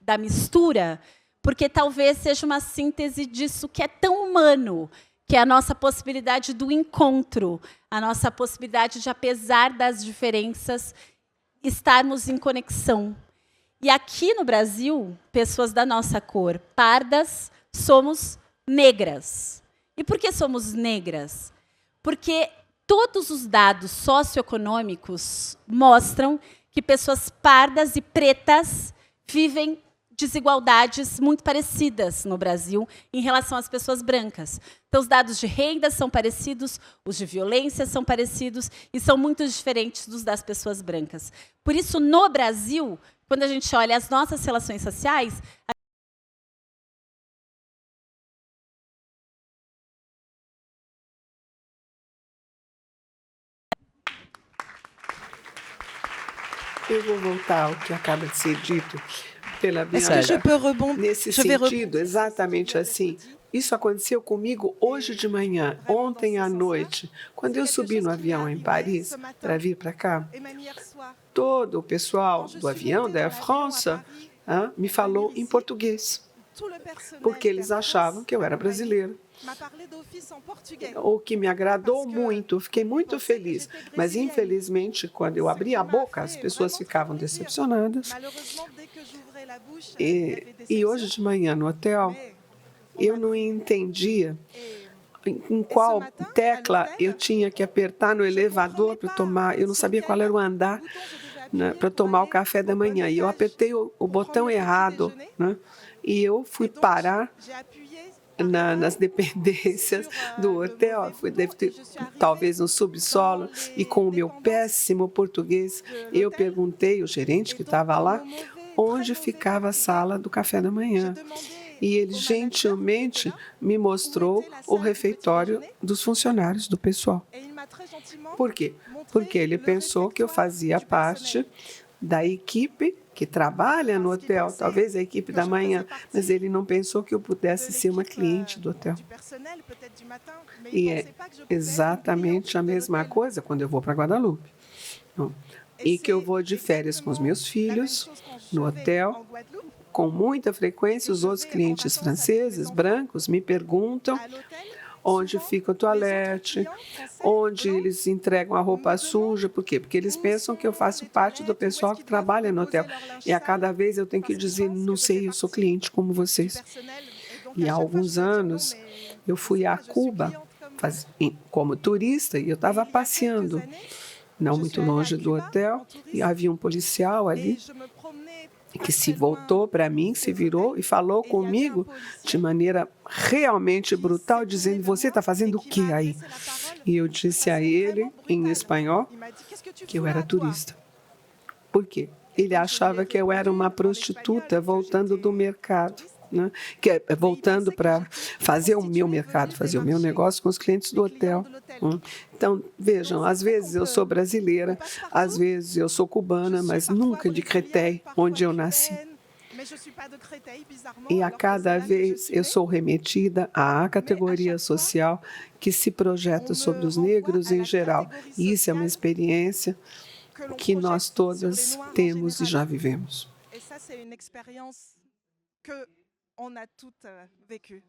da mistura, porque talvez seja uma síntese disso que é tão humano, que é a nossa possibilidade do encontro, a nossa possibilidade de, apesar das diferenças, estarmos em conexão. E aqui no Brasil, pessoas da nossa cor, pardas, somos negras. E por que somos negras? Porque todos os dados socioeconômicos mostram que pessoas pardas e pretas vivem desigualdades muito parecidas no Brasil em relação às pessoas brancas. Então, os dados de renda são parecidos, os de violência são parecidos e são muito diferentes dos das pessoas brancas. Por isso, no Brasil, quando a gente olha as nossas relações sociais, eu vou voltar ao que acaba de ser dito pela Bianca. Nesse sentido, exatamente assim. Isso aconteceu comigo hoje de manhã, ontem à noite. Quando eu subi no avião em Paris para vir para cá, todo o pessoal do avião, da Air France, me falou em português, porque eles achavam que eu era brasileira. O que me agradou muito, fiquei muito feliz. Mas, infelizmente, quando eu abri a boca, as pessoas ficavam decepcionadas. E hoje de manhã, no hotel, eu não entendia em qual tecla eu tinha que apertar no elevador para tomar. Eu não sabia qual era o andar, né, para tomar o café da manhã. E eu apertei o botão errado, né, e eu fui parar nas dependências do hotel, deve ter, talvez no subsolo, e com o meu péssimo português, eu perguntei ao gerente que estava lá onde ficava a sala do café da manhã. E ele gentilmente me mostrou o refeitório dos funcionários, do pessoal. Por quê? Porque ele pensou que eu fazia parte da equipe que trabalha no hotel, talvez a equipe da manhã, mas ele não pensou que eu pudesse ser uma cliente do hotel. E é exatamente a mesma coisa quando eu vou para Guadalupe. E que eu vou de férias com os meus filhos no hotel. Com muita frequência, os outros clientes franceses, brancos, me perguntam onde fica o toalete, onde eles entregam a roupa suja. Por quê? Porque eles pensam que eu faço parte do pessoal que trabalha no hotel. E a cada vez eu tenho que dizer, não sei, eu sou cliente como vocês. E há alguns anos eu fui a Cuba como turista e eu estava passeando, não muito longe do hotel, e havia um policial ali que se voltou para mim, se virou e falou comigo de maneira realmente brutal, dizendo, você está fazendo o que aí? E eu disse a ele, em espanhol, que eu era turista. Por quê? Ele achava que eu era uma prostituta voltando do mercado, né? Voltando para fazer o meu mercado, fazer o meu negócio com os clientes do hotel. Então, vejam, às vezes eu sou brasileira, às vezes eu sou cubana, mas nunca de Créteil, onde eu nasci. E a cada vez eu sou remetida à categoria social que se projeta sobre os negros em geral. E isso é uma experiência que nós todas temos e já vivemos. On a toutes vécu.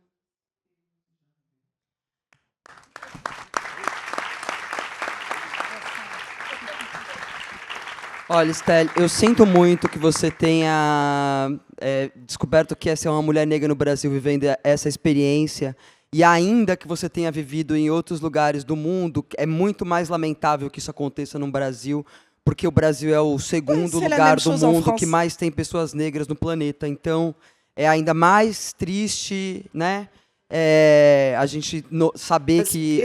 Olha, Estelle, eu sinto muito que você tenha descoberto que essa é uma mulher negra no Brasil vivendo essa experiência, e ainda que você tenha vivido em outros lugares do mundo, é muito mais lamentável que isso aconteça no Brasil, porque o Brasil é o segundo lugar do mundo que mais tem pessoas negras no planeta. Então, é ainda mais triste, né? A gente saber que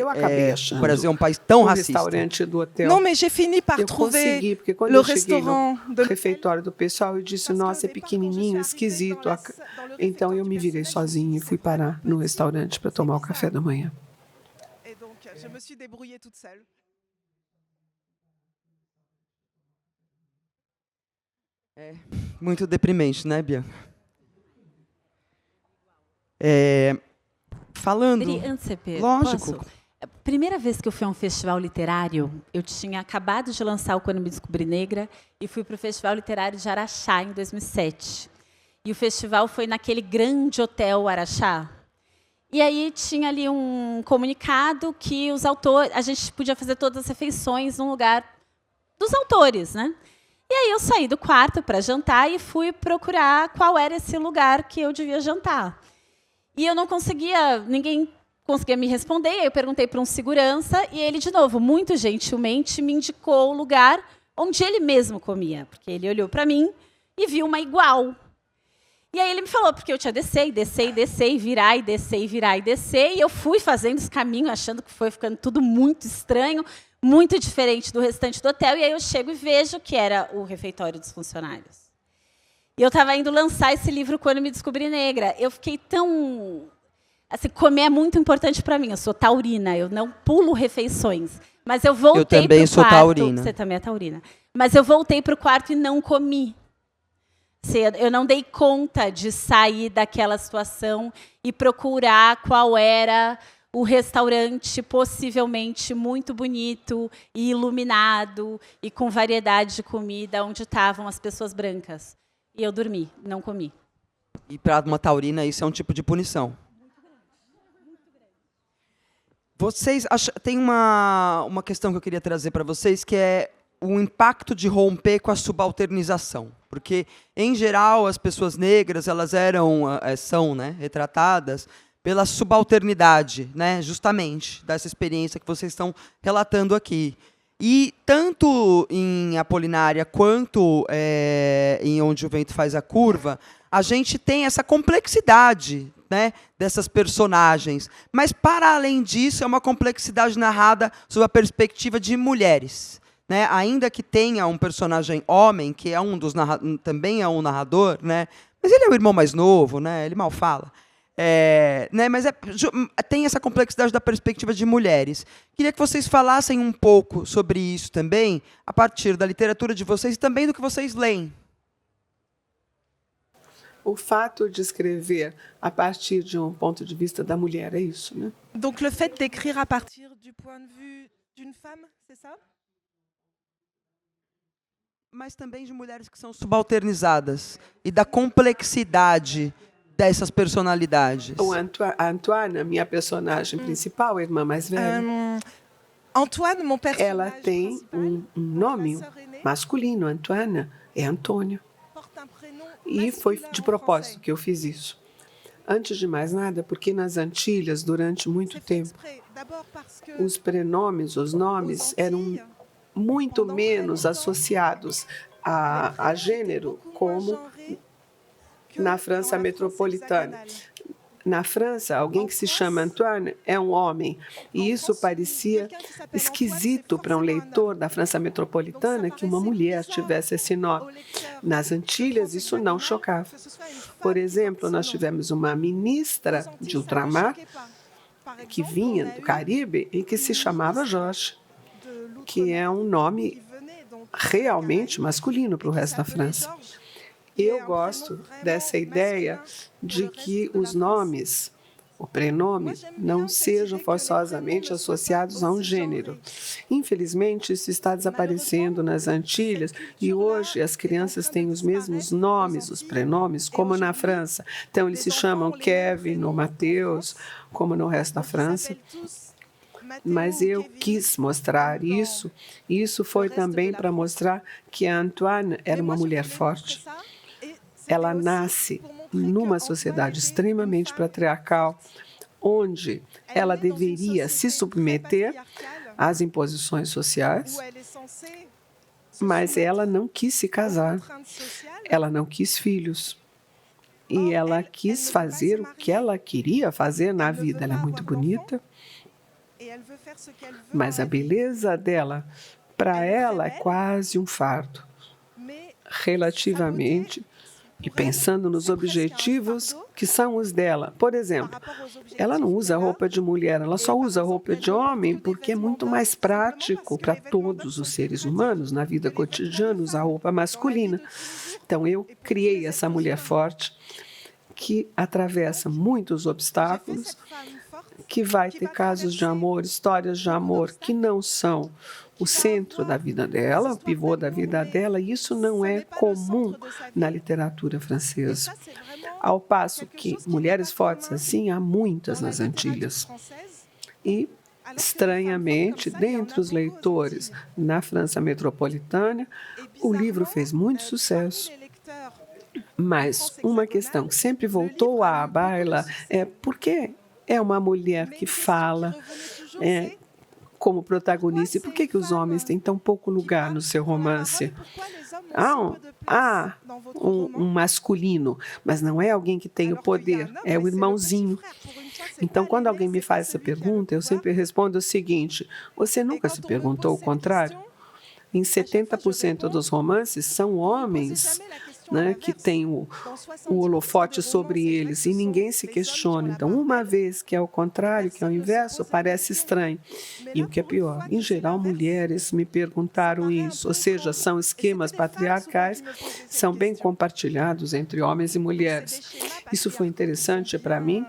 o Brasil é um país tão racista. Restaurante do hotel. Não, mas j'ai fini par trouver porque quando eu cheguei no refeitório do pessoal, eu disse, nossa, é pequenininho, esquisito. Então eu me virei sozinha e fui parar no restaurante para tomar o café da manhã. Et donc, je me suis débrouillée toute seule. É muito deprimente, né, Bianca? Falando... Lógico. Posso? A primeira vez que eu fui a um festival literário, eu tinha acabado de lançar o Quando Me Descobri Negra e fui para o Festival Literário de Araxá, em 2007. E o festival foi naquele grande hotel Araxá. E aí tinha ali um comunicado que os autores... A gente podia fazer todas as refeições num lugar dos autores, né? E aí eu saí do quarto para jantar e fui procurar qual era esse lugar que eu devia jantar. E eu não conseguia, ninguém conseguia me responder. Aí eu perguntei para um segurança e ele, de novo, muito gentilmente, me indicou o lugar onde ele mesmo comia. Porque ele olhou para mim e viu uma igual. E aí ele me falou, porque eu tinha descer, e virar, e descer. E eu fui fazendo esse caminho, achando que foi ficando tudo muito estranho, muito diferente do restante do hotel. E aí eu chego e vejo que era o refeitório dos funcionários. E eu estava indo lançar esse livro Quando Me Descobri Negra. Eu fiquei tão... Assim, comer é muito importante para mim. Eu sou taurina, eu não pulo refeições. Mas eu voltei para o quarto... Eu também sou taurina. Você também é taurina. Mas eu voltei para o quarto e não comi. Eu não dei conta de sair daquela situação e procurar qual era o restaurante possivelmente muito bonito e iluminado e com variedade de comida onde estavam as pessoas brancas. E eu dormi, não comi. E para uma taurina isso é um tipo de punição. Vocês tem uma questão que eu queria trazer para vocês, que é o impacto de romper com a subalternização. Porque, em geral, as pessoas negras elas são, né, retratadas pela subalternidade, né, justamente, dessa experiência que vocês estão relatando aqui. E, tanto em Apolinária quanto em Onde o Vento Faz a Curva, a gente tem essa complexidade, né, dessas personagens. Mas, para além disso, é uma complexidade narrada sob a perspectiva de mulheres. Né? Ainda que tenha um personagem homem, que é também é um narrador, né? Mas ele é o irmão mais novo, né? Ele mal fala. Né? Mas tem essa complexidade da perspectiva de mulheres. Queria que vocês falassem um pouco sobre isso também, a partir da literatura de vocês e também do que vocês leem. O fato de escrever a partir de ponto de vista da mulher, é isso, né? Donc le fait d'écrire à partir du point de vue d'une femme, c'est ça? Mas também de mulheres que são subalternizadas e da complexidade dessas personalidades. A Antoine, minha personagem principal, a irmã mais velha, Antoine, mon personnage ela tem principal, nome ma sœur aînée, masculino. Antoine é Antônio. porte un prénom E foi masculin de en propósito français. que eu fiz isso. Antes de mais nada, porque nas Antilhas, durante muito C'est fait tempo, exprès, d'abord parce que os prenomes, os nomes eram muito menos associados a gênero como na França metropolitana. Na França, alguém que se chama Antoine é um homem. E isso parecia esquisito para um leitor da França metropolitana que uma mulher tivesse esse nome. Nas Antilhas, isso não chocava. Por exemplo, nós tivemos uma ministra de ultramar que vinha do Caribe e que se chamava Jorge, que é um nome realmente masculino para o resto da França. Eu gosto dessa ideia de que os nomes, o prenome, não sejam forçosamente associados a um gênero. Infelizmente, isso está desaparecendo nas Antilhas e hoje as crianças têm os mesmos nomes, os prenomes, como na França. Então, eles se chamam Kevin ou Mateus, como no resto da França. Mas eu quis mostrar isso. Isso foi também para mostrar que a Antoine era uma mulher forte. Ela nasce numa sociedade extremamente patriarcal, onde ela deveria se submeter às imposições sociais, mas ela não quis se casar, ela não quis filhos. E ela quis fazer o que ela queria fazer na vida. Ela é muito bonita, mas a beleza dela, para ela, é quase um fardo. Relativamente, e pensando nos objetivos que são os dela. Por exemplo, ela não usa roupa de mulher, ela só usa roupa de homem porque é muito mais prático para todos os seres humanos, na vida cotidiana, usar roupa masculina. Então, eu criei essa mulher forte que atravessa muitos obstáculos, que vai ter casos de amor, histórias de amor que não são o centro da vida dela, o pivô da vida dela, e isso não é comum na literatura francesa. Ao passo que mulheres fortes assim há muitas nas Antilhas. E, estranhamente, dentre os leitores na França metropolitana, o livro fez muito sucesso. Mas uma questão que sempre voltou à baila é por que é uma mulher que fala como protagonista. E por que os homens têm tão pouco lugar no seu romance? Há um masculino, mas não é alguém que tem o poder, é o irmãozinho. Então, quando alguém me faz essa pergunta, eu sempre respondo o seguinte: você nunca se perguntou o contrário? Em 70% dos romances são homens, né, que têm o holofote sobre eles e ninguém se questiona. Então, uma vez que é o contrário, que é o inverso, parece estranho. E o que é pior, em geral, mulheres me perguntaram isso, ou seja, são esquemas patriarcais, são bem compartilhados entre homens e mulheres. Isso foi interessante para mim,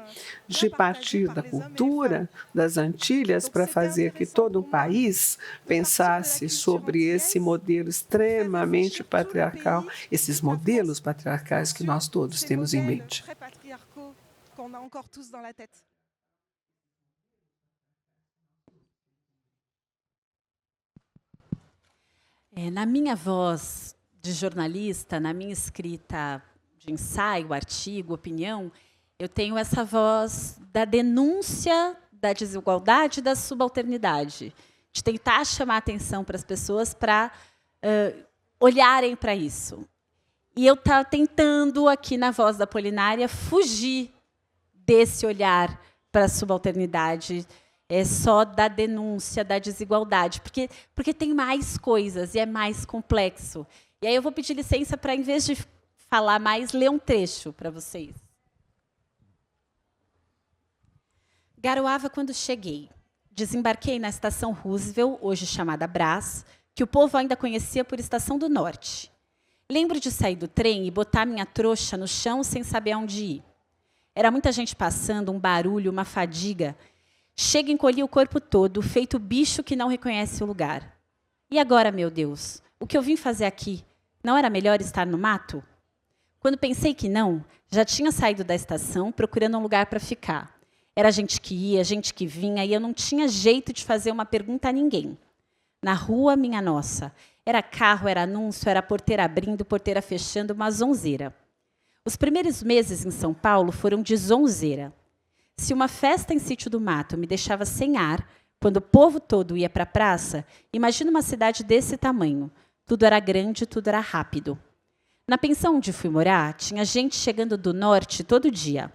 de partir da cultura das Antilhas para fazer que todo o país pensasse sobre esse modelo extremamente patriarcal, esses modelos patriarcais que nós todos temos em mente. Na minha voz de jornalista, na minha escrita de ensaio, artigo, opinião, eu tenho essa voz da denúncia da desigualdade e da subalternidade, de tentar chamar a atenção para as pessoas para olharem para isso. E eu estava tentando, aqui na voz da Apolinária, fugir desse olhar para a subalternidade, só da denúncia da desigualdade, porque tem mais coisas e é mais complexo. E aí eu vou pedir licença para, em vez de falar mais, ler um trecho para vocês. Garoava quando cheguei. Desembarquei na estação Roosevelt, hoje chamada Brás, que o povo ainda conhecia por Estação do Norte. Lembro de sair do trem e botar minha trouxa no chão sem saber aonde ir. Era muita gente passando, um barulho, uma fadiga. Chega e encolhi o corpo todo, feito bicho que não reconhece o lugar. E agora, meu Deus, o que eu vim fazer aqui? Não era melhor estar no mato? Quando pensei que não, já tinha saído da estação procurando um lugar para ficar. Era gente que ia, gente que vinha, e eu não tinha jeito de fazer uma pergunta a ninguém. Na rua, minha nossa, era carro, era anúncio, era porteira abrindo, porteira fechando, uma zonzeira. Os primeiros meses em São Paulo foram de zonzeira. Se uma festa em Sítio do Mato me deixava sem ar, quando o povo todo ia para a praça, imagina uma cidade desse tamanho. Tudo era grande, tudo era rápido. Na pensão onde fui morar, tinha gente chegando do norte todo dia.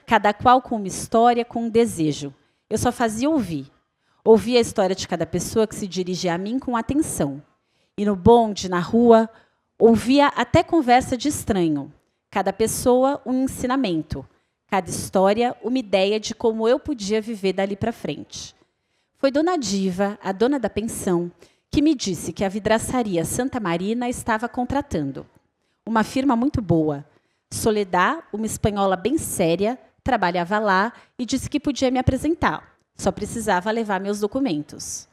Cada qual com uma história, com um desejo. Eu só fazia ouvir. Ouvia a história de cada pessoa que se dirigia a mim com atenção. E no bonde, na rua, ouvia até conversa de estranho. Cada pessoa, um ensinamento. Cada história, uma ideia de como eu podia viver dali para frente. Foi Dona Diva, a dona da pensão, que me disse que a vidraçaria Santa Marina estava contratando. Uma firma muito boa. Soledad, uma espanhola bem séria, trabalhava lá e disse que podia me apresentar. Só precisava levar meus documentos.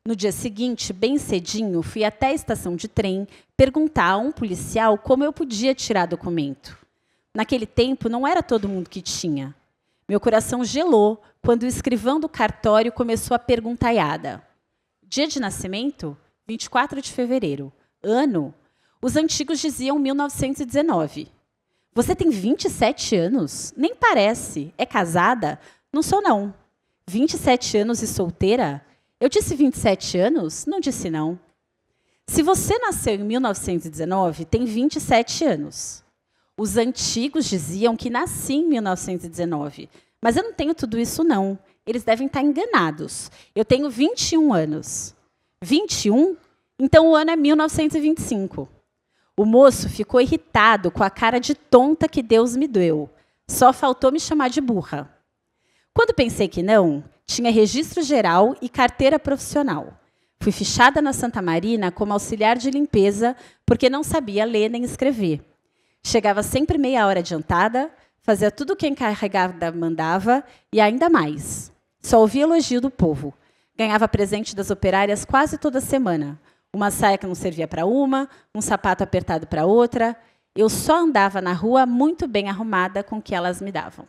No dia seguinte, bem cedinho, fui até a estação de trem perguntar a um policial como eu podia tirar documento. Naquele tempo, não era todo mundo que tinha. Meu coração gelou quando o escrivão do cartório começou a perguntaiada. Dia de nascimento? 24 de fevereiro. Ano? Os antigos diziam 1919. Você tem 27 anos? Nem parece. É casada? Não sou, não. 27 anos e solteira? Eu disse 27 anos? Não disse, não. Se você nasceu em 1919, tem 27 anos. Os antigos diziam que nasci em 1919. Mas eu não tenho tudo isso, não. Eles devem estar enganados. Eu tenho 21 anos. 21? Então o ano é 1925. O moço ficou irritado com a cara de tonta que Deus me deu. Só faltou me chamar de burra. Quando pensei que não, tinha registro geral e carteira profissional. Fui fichada na Santa Marina como auxiliar de limpeza, porque não sabia ler nem escrever. Chegava sempre meia hora adiantada, fazia tudo o que a encarregada mandava e ainda mais. Só ouvia elogio do povo. Ganhava presente das operárias quase toda semana. Uma saia que não servia para uma, um sapato apertado para outra. Eu só andava na rua muito bem arrumada com o que elas me davam.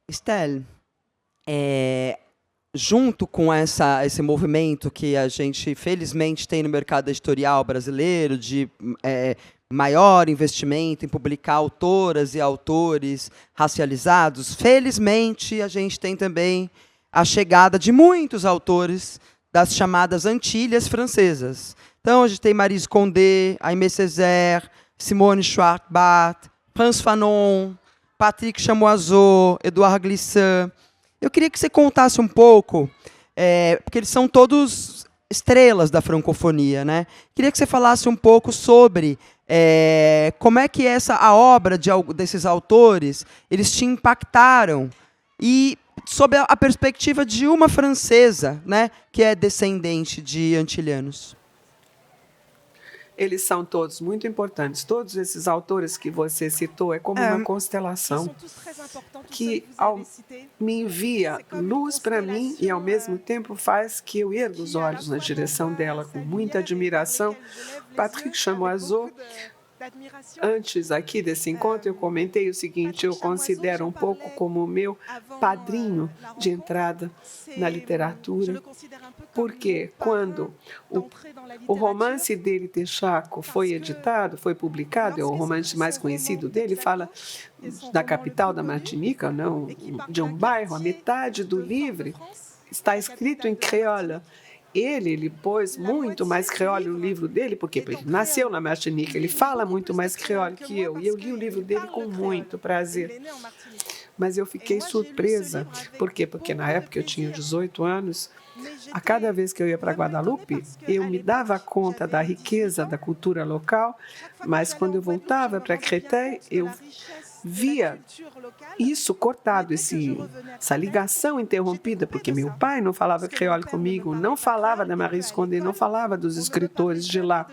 Estelle, junto com esse movimento que a gente, felizmente, tem no mercado editorial brasileiro, de maior investimento em publicar autoras e autores racializados, felizmente, a gente tem também a chegada de muitos autores das chamadas Antilhas francesas. Então, a gente tem Maryse Condé, Aimé Césaire, Simone Schwartz-Bart, Frantz Fanon, Patrick Chamoiseau, Edouard Glissant. Eu queria que você contasse um pouco, porque eles são todos estrelas da francofonia, né? Queria que você falasse um pouco sobre como é que a obra desses autores eles te impactaram e sob a perspectiva de uma francesa, né, que é descendente de antilhanos. Eles são todos muito importantes. Todos esses autores que você citou é como uma constelação que me envia luz para mim e, ao mesmo tempo, faz que eu erga os olhos na direção dela com muita admiração. Patrick Chamoiseau, antes aqui desse encontro, eu comentei o seguinte: eu considero um pouco como o meu padrinho de entrada na literatura, porque quando o romance dele, Texaco, foi editado, foi publicado, é o romance mais conhecido dele, fala da capital da Martinica, não, de um bairro, a metade do livro está escrito em creole. Ele pôs muito mais creole no livro dele, porque ele nasceu na Martinica, ele fala muito mais creole que eu, e eu li o livro dele com muito prazer. Mas eu fiquei surpresa. Por quê? Porque na época eu tinha 18 anos, a cada vez que eu ia para Guadalupe, eu me dava conta da riqueza da cultura local, mas quando eu voltava para Créteil, eu via isso cortado, essa ligação interrompida, porque meu pai não falava creole comigo, não falava da Marie Escondé, não falava dos escritores de lá.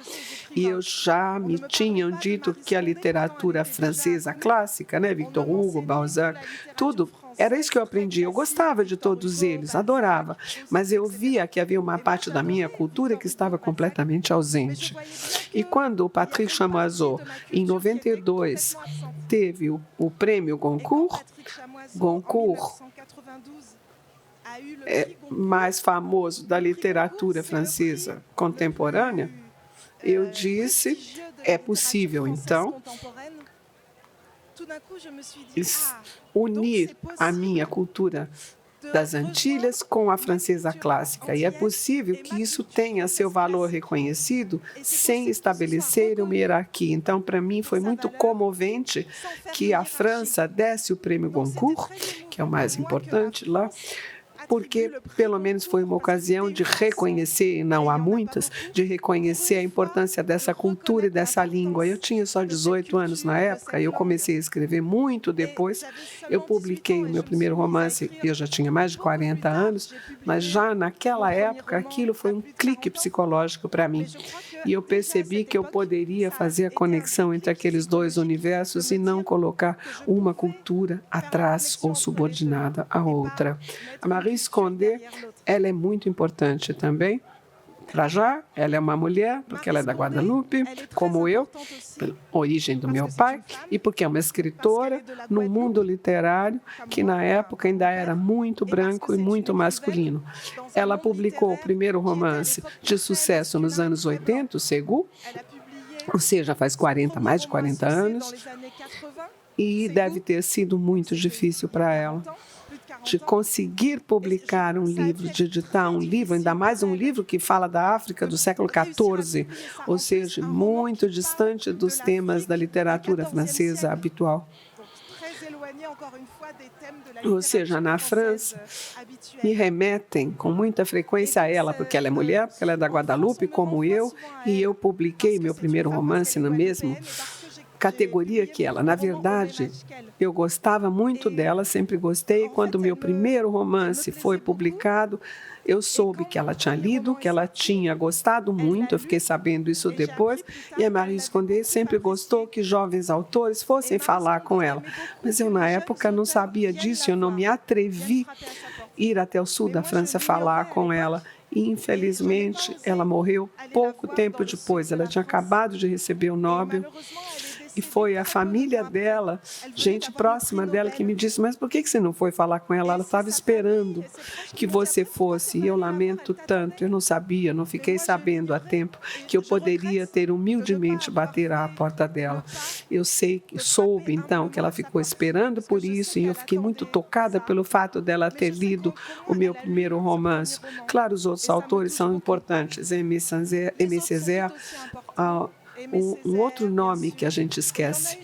E eu já me tinham dito que a literatura francesa clássica, né, Victor Hugo, Balzac, tudo, era isso que eu aprendi. Eu gostava de todos eles, adorava, mas eu via que havia uma parte da minha cultura que estava completamente ausente. E quando o Patrick Chamoiseau, em 92, teve o prêmio Goncourt mais famoso da literatura francesa contemporânea, eu disse, é possível, então, unir a minha cultura das Antilhas com a francesa clássica. E é possível que isso tenha seu valor reconhecido sem estabelecer uma hierarquia. Então, para mim, foi muito comovente que a França desse o prêmio Goncourt, que é o mais importante lá, porque pelo menos foi uma ocasião de reconhecer, e não há muitas, de reconhecer a importância dessa cultura e dessa língua. Eu tinha só 18 anos na época, e eu comecei a escrever muito depois. Eu publiquei o meu primeiro romance, eu já tinha mais de 40 anos, mas já naquela época aquilo foi um clique psicológico para mim. E eu percebi que eu poderia fazer a conexão entre aqueles dois universos e não colocar uma cultura atrás ou subordinada à outra. A Marie Escondé, ela é muito importante também. Para já, ela é uma mulher, porque ela é da Guadalupe, como eu, pela origem do meu pai, e porque é uma escritora num mundo literário que, na época, ainda era muito branco e muito masculino. Ela publicou o primeiro romance de sucesso nos anos 80, o Ségou, ou seja, faz mais de 40 anos, e deve ter sido muito difícil para ela de conseguir publicar um livro, de editar um livro, ainda mais um livro que fala da África do século XIV, ou seja, muito distante dos temas da literatura francesa habitual. Ou seja, na França, me remetem com muita frequência a ela, porque ela é mulher, porque ela é da Guadalupe, como eu, e eu publiquei meu primeiro romance na mesma categoria que ela. Na verdade, eu gostava muito dela, sempre gostei. Quando meu primeiro romance foi publicado, eu soube que ela tinha lido, que ela tinha gostado muito, eu fiquei sabendo isso depois, e a Marie Escondé sempre gostou que jovens autores fossem falar com ela. Mas eu, na época, não sabia disso, eu não me atrevi a ir até o sul da França falar com ela. E, infelizmente, ela morreu pouco tempo depois. Ela tinha acabado de receber o Nobel. E foi a família dela, gente próxima dela, que me disse, mas por que você não foi falar com ela? Ela estava esperando que você fosse. E eu lamento tanto, eu não sabia, não fiquei sabendo a tempo que eu poderia ter humildemente bater à porta dela. Eu soube, então, que ela ficou esperando por isso, e eu fiquei muito tocada pelo fato dela ter lido o meu primeiro romance. Claro, os outros autores são importantes, Aimé Césaire, um outro nome que a gente esquece,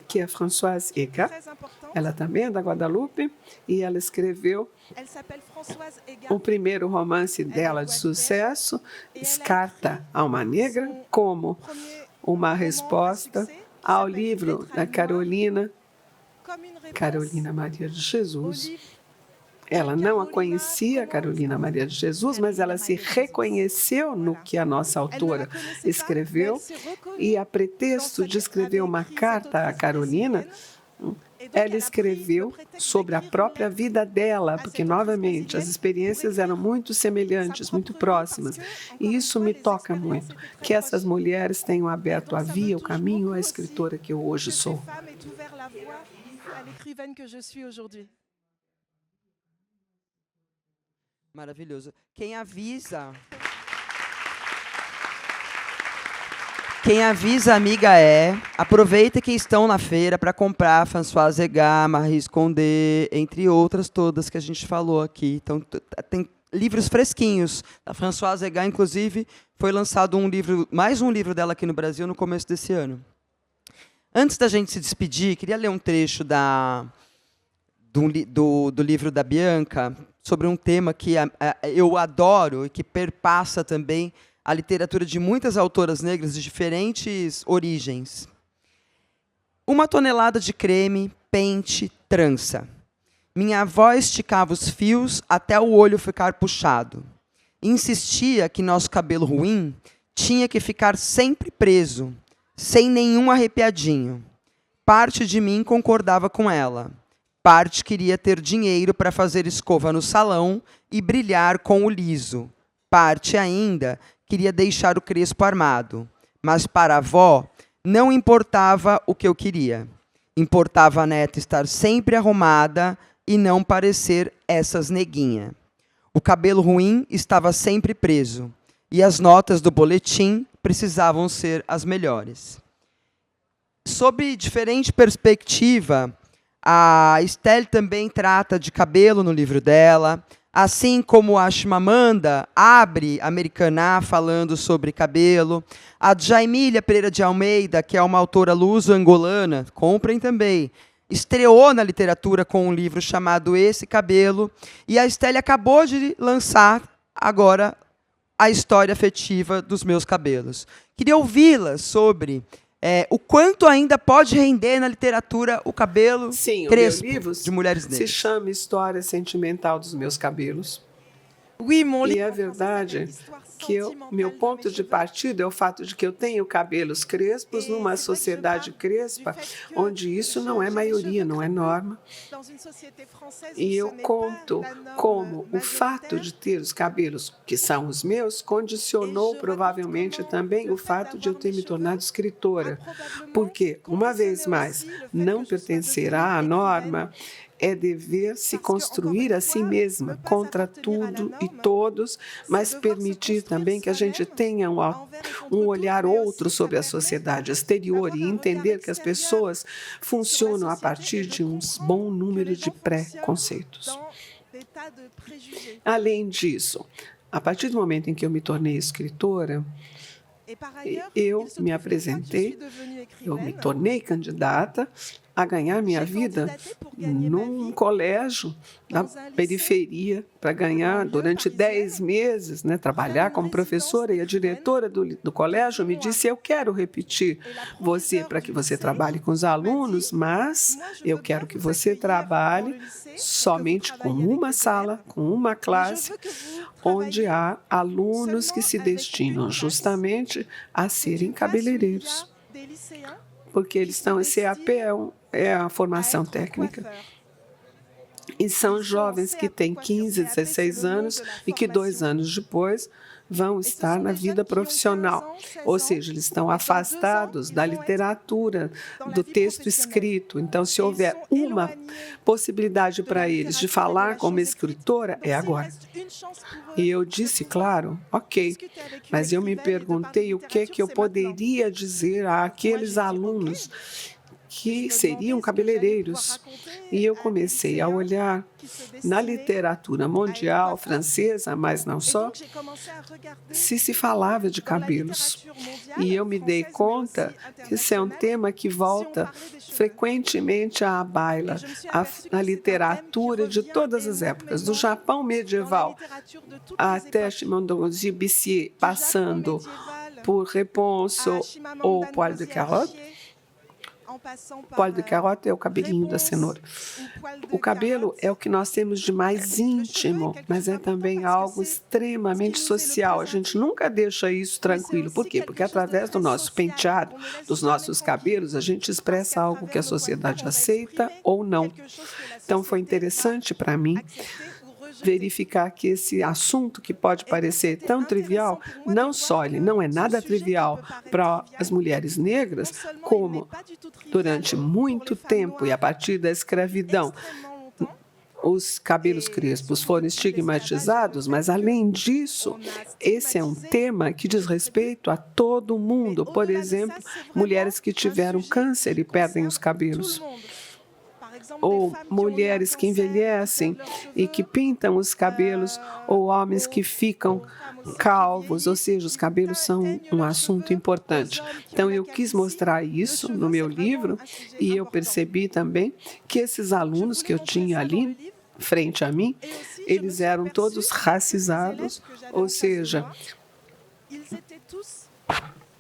que é Françoise Ega. Ela também é da Guadalupe e ela escreveu o primeiro romance dela de sucesso, Carta a uma Negra, como uma resposta ao livro da Carolina Maria de Jesus. Ela não a conhecia, Carolina Maria de Jesus, mas ela se reconheceu no que a nossa autora escreveu, e a pretexto de escrever uma carta a Carolina, ela escreveu sobre a própria vida dela, porque, novamente, as experiências eram muito semelhantes, muito próximas, e isso me toca muito, que essas mulheres tenham aberto a via, o caminho à escritora que eu hoje sou. Maravilhoso. Quem avisa, amiga, aproveita que estão na feira para comprar Françoise Ega, Marie Escondé, entre outras todas que a gente falou aqui. Então, tem livros fresquinhos. A Françoise Ega, inclusive, foi lançado mais um livro dela aqui no Brasil no começo desse ano. Antes da gente se despedir, queria ler um trecho do livro da Bianca, sobre um tema que eu adoro e que perpassa também a literatura de muitas autoras negras de diferentes origens. 1 tonelada de creme, pente, trança. Minha avó esticava os fios até o olho ficar puxado. Insistia que nosso cabelo ruim tinha que ficar sempre preso, sem nenhum arrepiadinho. Parte de mim concordava com ela. Parte queria ter dinheiro para fazer escova no salão e brilhar com o liso. Parte ainda queria deixar o crespo armado. Mas para a avó, não importava o que eu queria. Importava a neta estar sempre arrumada e não parecer essas neguinha. O cabelo ruim estava sempre preso. E as notas do boletim precisavam ser as melhores. Sob diferente perspectiva, a Estelle também trata de cabelo no livro dela, assim como a Chimamanda abre Americaná falando sobre cabelo. A Jaimília Pereira de Almeida, que é uma autora luso-angolana, comprem também, estreou na literatura com um livro chamado Esse Cabelo, e a Estelle acabou de lançar agora a história afetiva dos meus cabelos. Queria ouvi-la sobre o quanto ainda pode render na literatura o cabelo crespo de mulheres negras. Se chama História Sentimental dos Meus Cabelos. E é verdade que meu ponto de partida é o fato de que eu tenho cabelos crespos numa sociedade crespa, onde isso não é maioria, não é norma. E eu conto como o fato de ter os cabelos que são os meus condicionou provavelmente também o fato de eu ter me tornado escritora. Porque, uma vez mais, não pertencer à norma é dever se construir a si mesma, contra tudo e todos, mas permitir também que a gente tenha um olhar outro sobre a sociedade exterior e entender que as pessoas funcionam a partir de um bom número de preconceitos. Além disso, a partir do momento em que eu me tornei escritora, eu me apresentei, eu me tornei candidata a ganhar minha vida num colégio na periferia, para ganhar durante 10 meses, trabalhar como professora. E a diretora do colégio me disse: eu quero repetir você para que você trabalhe com os alunos, mas eu quero que você trabalhe somente com uma sala, com uma classe, onde há alunos que se destinam justamente a serem cabeleireiros. Porque eles estão, CAP é a formação técnica. E são jovens que têm 15, 16 anos e que 2 anos depois vão estar na vida profissional. Ou seja, eles estão afastados da literatura, do texto escrito. Então, se houver uma possibilidade para eles de falar como escritora, é agora. E eu disse, claro, ok, mas eu me perguntei o que eu poderia dizer àqueles alunos que seriam cabeleireiros. E eu comecei a olhar na literatura mundial, francesa, mas não só, se falava de cabelos. E eu me dei conta que esse é um tema que volta frequentemente à baila, à literatura de todas as épocas, do Japão medieval até Chimamanda Bissier, passando por Reponso ou Poil de Carotte. Poil de carotte é o cabelinho da cenoura. O cabelo é o que nós temos de mais íntimo, mas é também algo extremamente social. A gente nunca deixa isso tranquilo. Por quê? Porque através do nosso penteado, dos nossos cabelos, a gente expressa algo que a sociedade aceita ou não. Então, foi interessante para mim verificar que esse assunto, que pode parecer tão trivial, não só ele não é nada trivial para as mulheres negras, como durante muito tempo e a partir da escravidão, os cabelos crespos foram estigmatizados, mas, além disso, esse é um tema que diz respeito a todo mundo. Por exemplo, mulheres que tiveram câncer e perdem os cabelos. Ou mulheres que envelhecem e que pintam os cabelos, ou homens que ficam calvos, ou seja, os cabelos são um assunto importante. Então, eu quis mostrar isso no meu livro e eu percebi também que esses alunos que eu tinha ali, frente a mim, eles eram todos racizados, ou seja,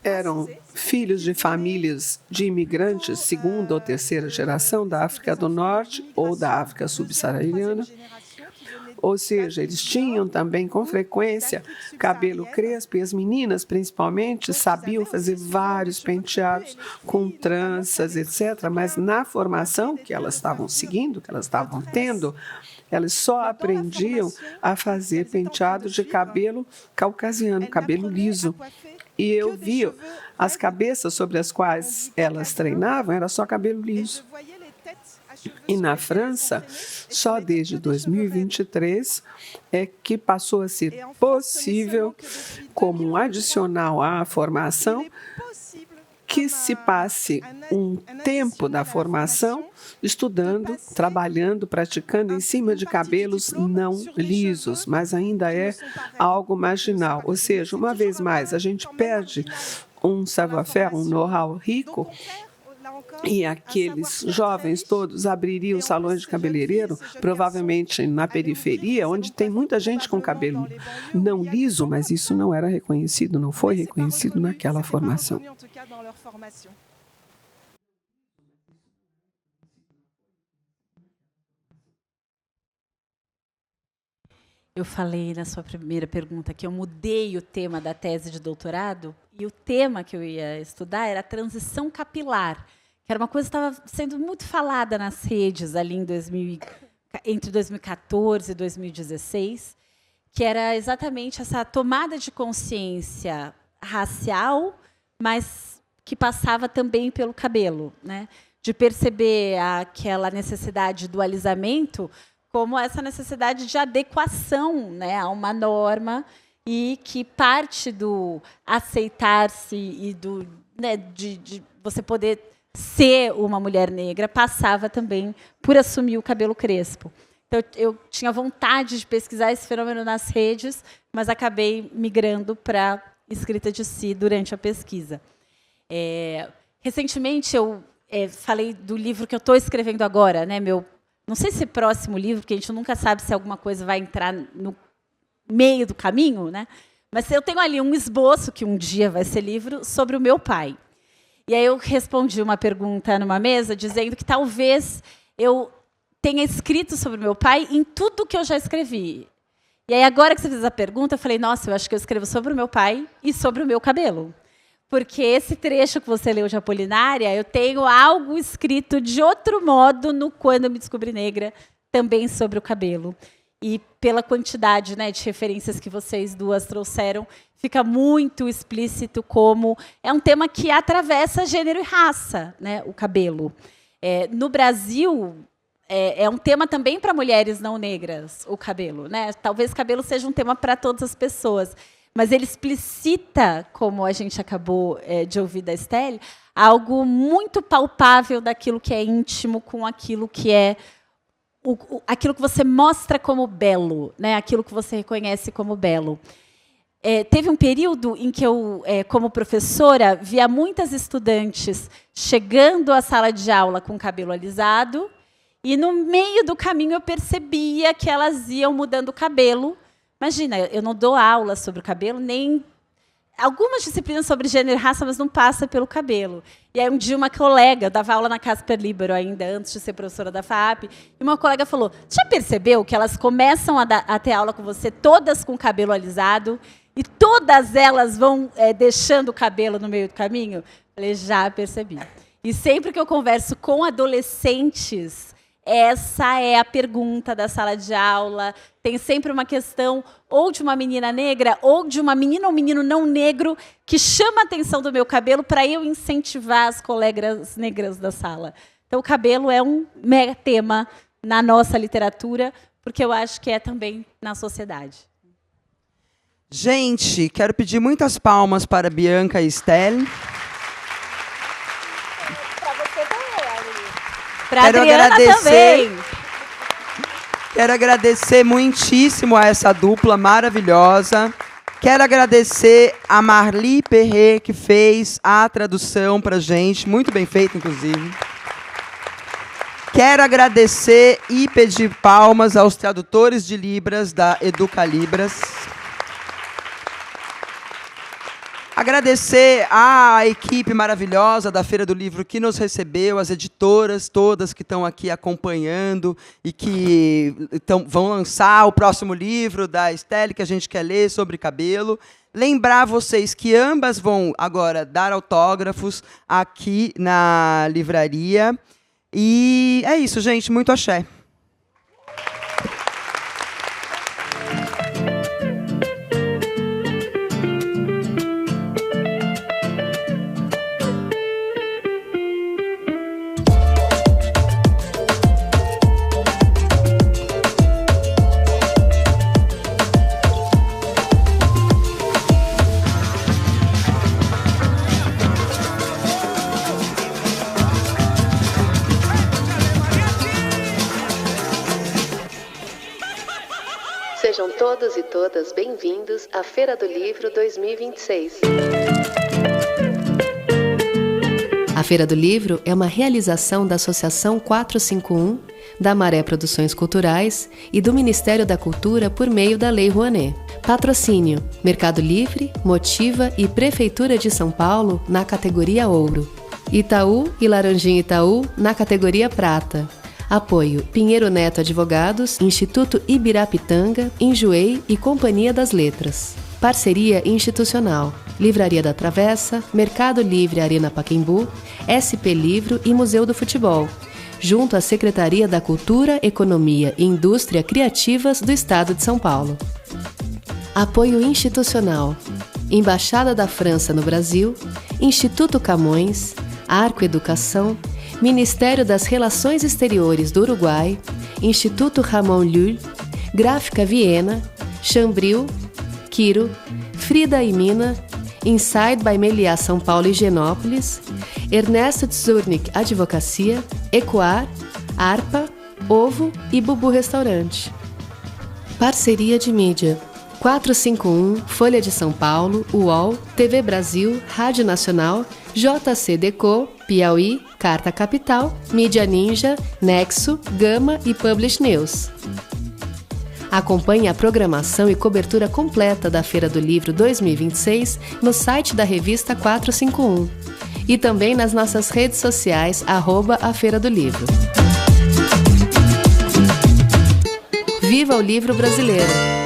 eram filhos de famílias de imigrantes, segunda ou terceira geração, da África do Norte ou da África subsaariana. Ou seja, eles tinham também, com frequência, cabelo crespo, e as meninas, principalmente, sabiam fazer vários penteados com tranças, etc. Mas na formação que elas estavam seguindo, que elas estavam tendo, elas só aprendiam a fazer penteado de cabelo caucasiano, cabelo liso. E eu via as cabeças sobre as quais elas treinavam, era só cabelo liso. E na França, só desde 2023 é que passou a ser possível, como um adicional à formação, que se passe um tempo da formação estudando, trabalhando, praticando em cima de cabelos não lisos, mas ainda é algo marginal. Ou seja, uma vez mais, a gente perde um savoir-faire, um know-how rico, e aqueles jovens todos abririam salões de cabeleireiro, provavelmente na periferia, onde tem muita gente com cabelo não liso, mas isso não era reconhecido, não foi reconhecido naquela formação. Eu falei na sua primeira pergunta que eu mudei o tema da tese de doutorado, e o tema que eu ia estudar era a transição capilar, que era uma coisa que estava sendo muito falada nas redes ali entre 2014 e 2016, que era exatamente essa tomada de consciência racial, mas que passava também pelo cabelo, né? De perceber aquela necessidade do alisamento como essa necessidade de adequação, né, a uma norma, e que parte do aceitar-se e do, né, de você poder ser uma mulher negra passava também por assumir o cabelo crespo. Então, eu tinha vontade de pesquisar esse fenômeno nas redes, mas acabei migrando para escrita de si durante a pesquisa. Recentemente, eu falei do livro que eu estou escrevendo agora, né, não sei se próximo livro, porque a gente nunca sabe se alguma coisa vai entrar no meio do caminho, né? Mas eu tenho ali um esboço, que um dia vai ser livro, sobre o meu pai. E aí eu respondi uma pergunta numa mesa, dizendo que talvez eu tenha escrito sobre o meu pai em tudo que eu já escrevi. E aí, agora que você fez a pergunta, eu falei, nossa, eu acho que eu escrevo sobre o meu pai e sobre o meu cabelo. Porque esse trecho que você leu de Apolinária, eu tenho algo escrito de outro modo no Quando Eu Me Descobri Negra, também sobre o cabelo. E pela quantidade, né, de referências que vocês duas trouxeram, fica muito explícito como é um tema que atravessa gênero e raça, né, o cabelo. No Brasil, é um tema também para mulheres não negras, o cabelo, né? Talvez cabelo seja um tema para todas as pessoas. Mas ele explicita, como a gente acabou de ouvir da Estelle, algo muito palpável daquilo que é íntimo com aquilo que é aquilo que você mostra como belo, né? Aquilo que você reconhece como belo. Teve um período em que eu, como professora, via muitas estudantes chegando à sala de aula com cabelo alisado, e no meio do caminho eu percebia que elas iam mudando o cabelo. Imagina, eu não dou aula sobre o cabelo, nem algumas disciplinas sobre gênero e raça, mas não passa pelo cabelo. E aí, um dia, uma colega, eu dava aula na Casper Libero ainda, antes de ser professora da FAAP, e uma colega falou, já percebeu que elas começam a ter aula com você, todas com o cabelo alisado, e todas elas vão deixando o cabelo no meio do caminho? Eu falei, já percebi. E sempre que eu converso com adolescentes, essa é a pergunta da sala de aula. Tem sempre uma questão ou de uma menina negra ou de uma menina ou menino não negro que chama a atenção do meu cabelo para eu incentivar as colegas negras da sala. Então, o cabelo é um mega tema na nossa literatura, porque eu acho que é também na sociedade. Gente, quero pedir muitas palmas para Bianca e Estelle. Para a Adriana também. Quero agradecer muitíssimo a essa dupla maravilhosa. Quero agradecer a Marli Perret, que fez a tradução para a gente, muito bem feita, inclusive. Quero agradecer e pedir palmas aos tradutores de Libras da Educa Libras. Agradecer à equipe maravilhosa da Feira do Livro que nos recebeu, as editoras todas que estão aqui acompanhando e que vão lançar o próximo livro da Estelle, que a gente quer ler, sobre cabelo. Lembrar vocês que ambas vão agora dar autógrafos aqui na livraria. E é isso, gente. Muito axé. Sejam todos e todas bem-vindos à Feira do Livro 2026. A Feira do Livro é uma realização da Associação 451, da Maré Produções Culturais e do Ministério da Cultura por meio da Lei Rouanet. Patrocínio: Mercado Livre, Motiva e Prefeitura de São Paulo na categoria Ouro. Itaú e Laranjinha Itaú na categoria Prata. Apoio: Pinheiro Neto Advogados, Instituto Ibirapitanga, Enjoei e Companhia das Letras. Parceria institucional: Livraria da Travessa, Mercado Livre Arena Pacaembu, SP Livro e Museu do Futebol, junto à Secretaria da Cultura, Economia e Indústria Criativas do Estado de São Paulo. Apoio institucional: Embaixada da França no Brasil, Instituto Camões, Arco Educação, Ministério das Relações Exteriores do Uruguai, Instituto Ramon Llull, Gráfica Viena, Chambril, Quiro, Frida e Mina, Inside by Meliá São Paulo e Higienópolis, Ernesto Tzurnik Advocacia, Ecoar, Arpa, Ovo e Bubu Restaurante. Parceria de mídia: 451, Folha de São Paulo, UOL, TV Brasil, Rádio Nacional, JC Deco, Piauí, Carta Capital, Mídia Ninja, Nexo, Gama e Publish News. Acompanhe a programação e cobertura completa da Feira do Livro 2026 no site da revista 451 e também nas nossas redes sociais, @a Feira do Livro. Viva o livro brasileiro!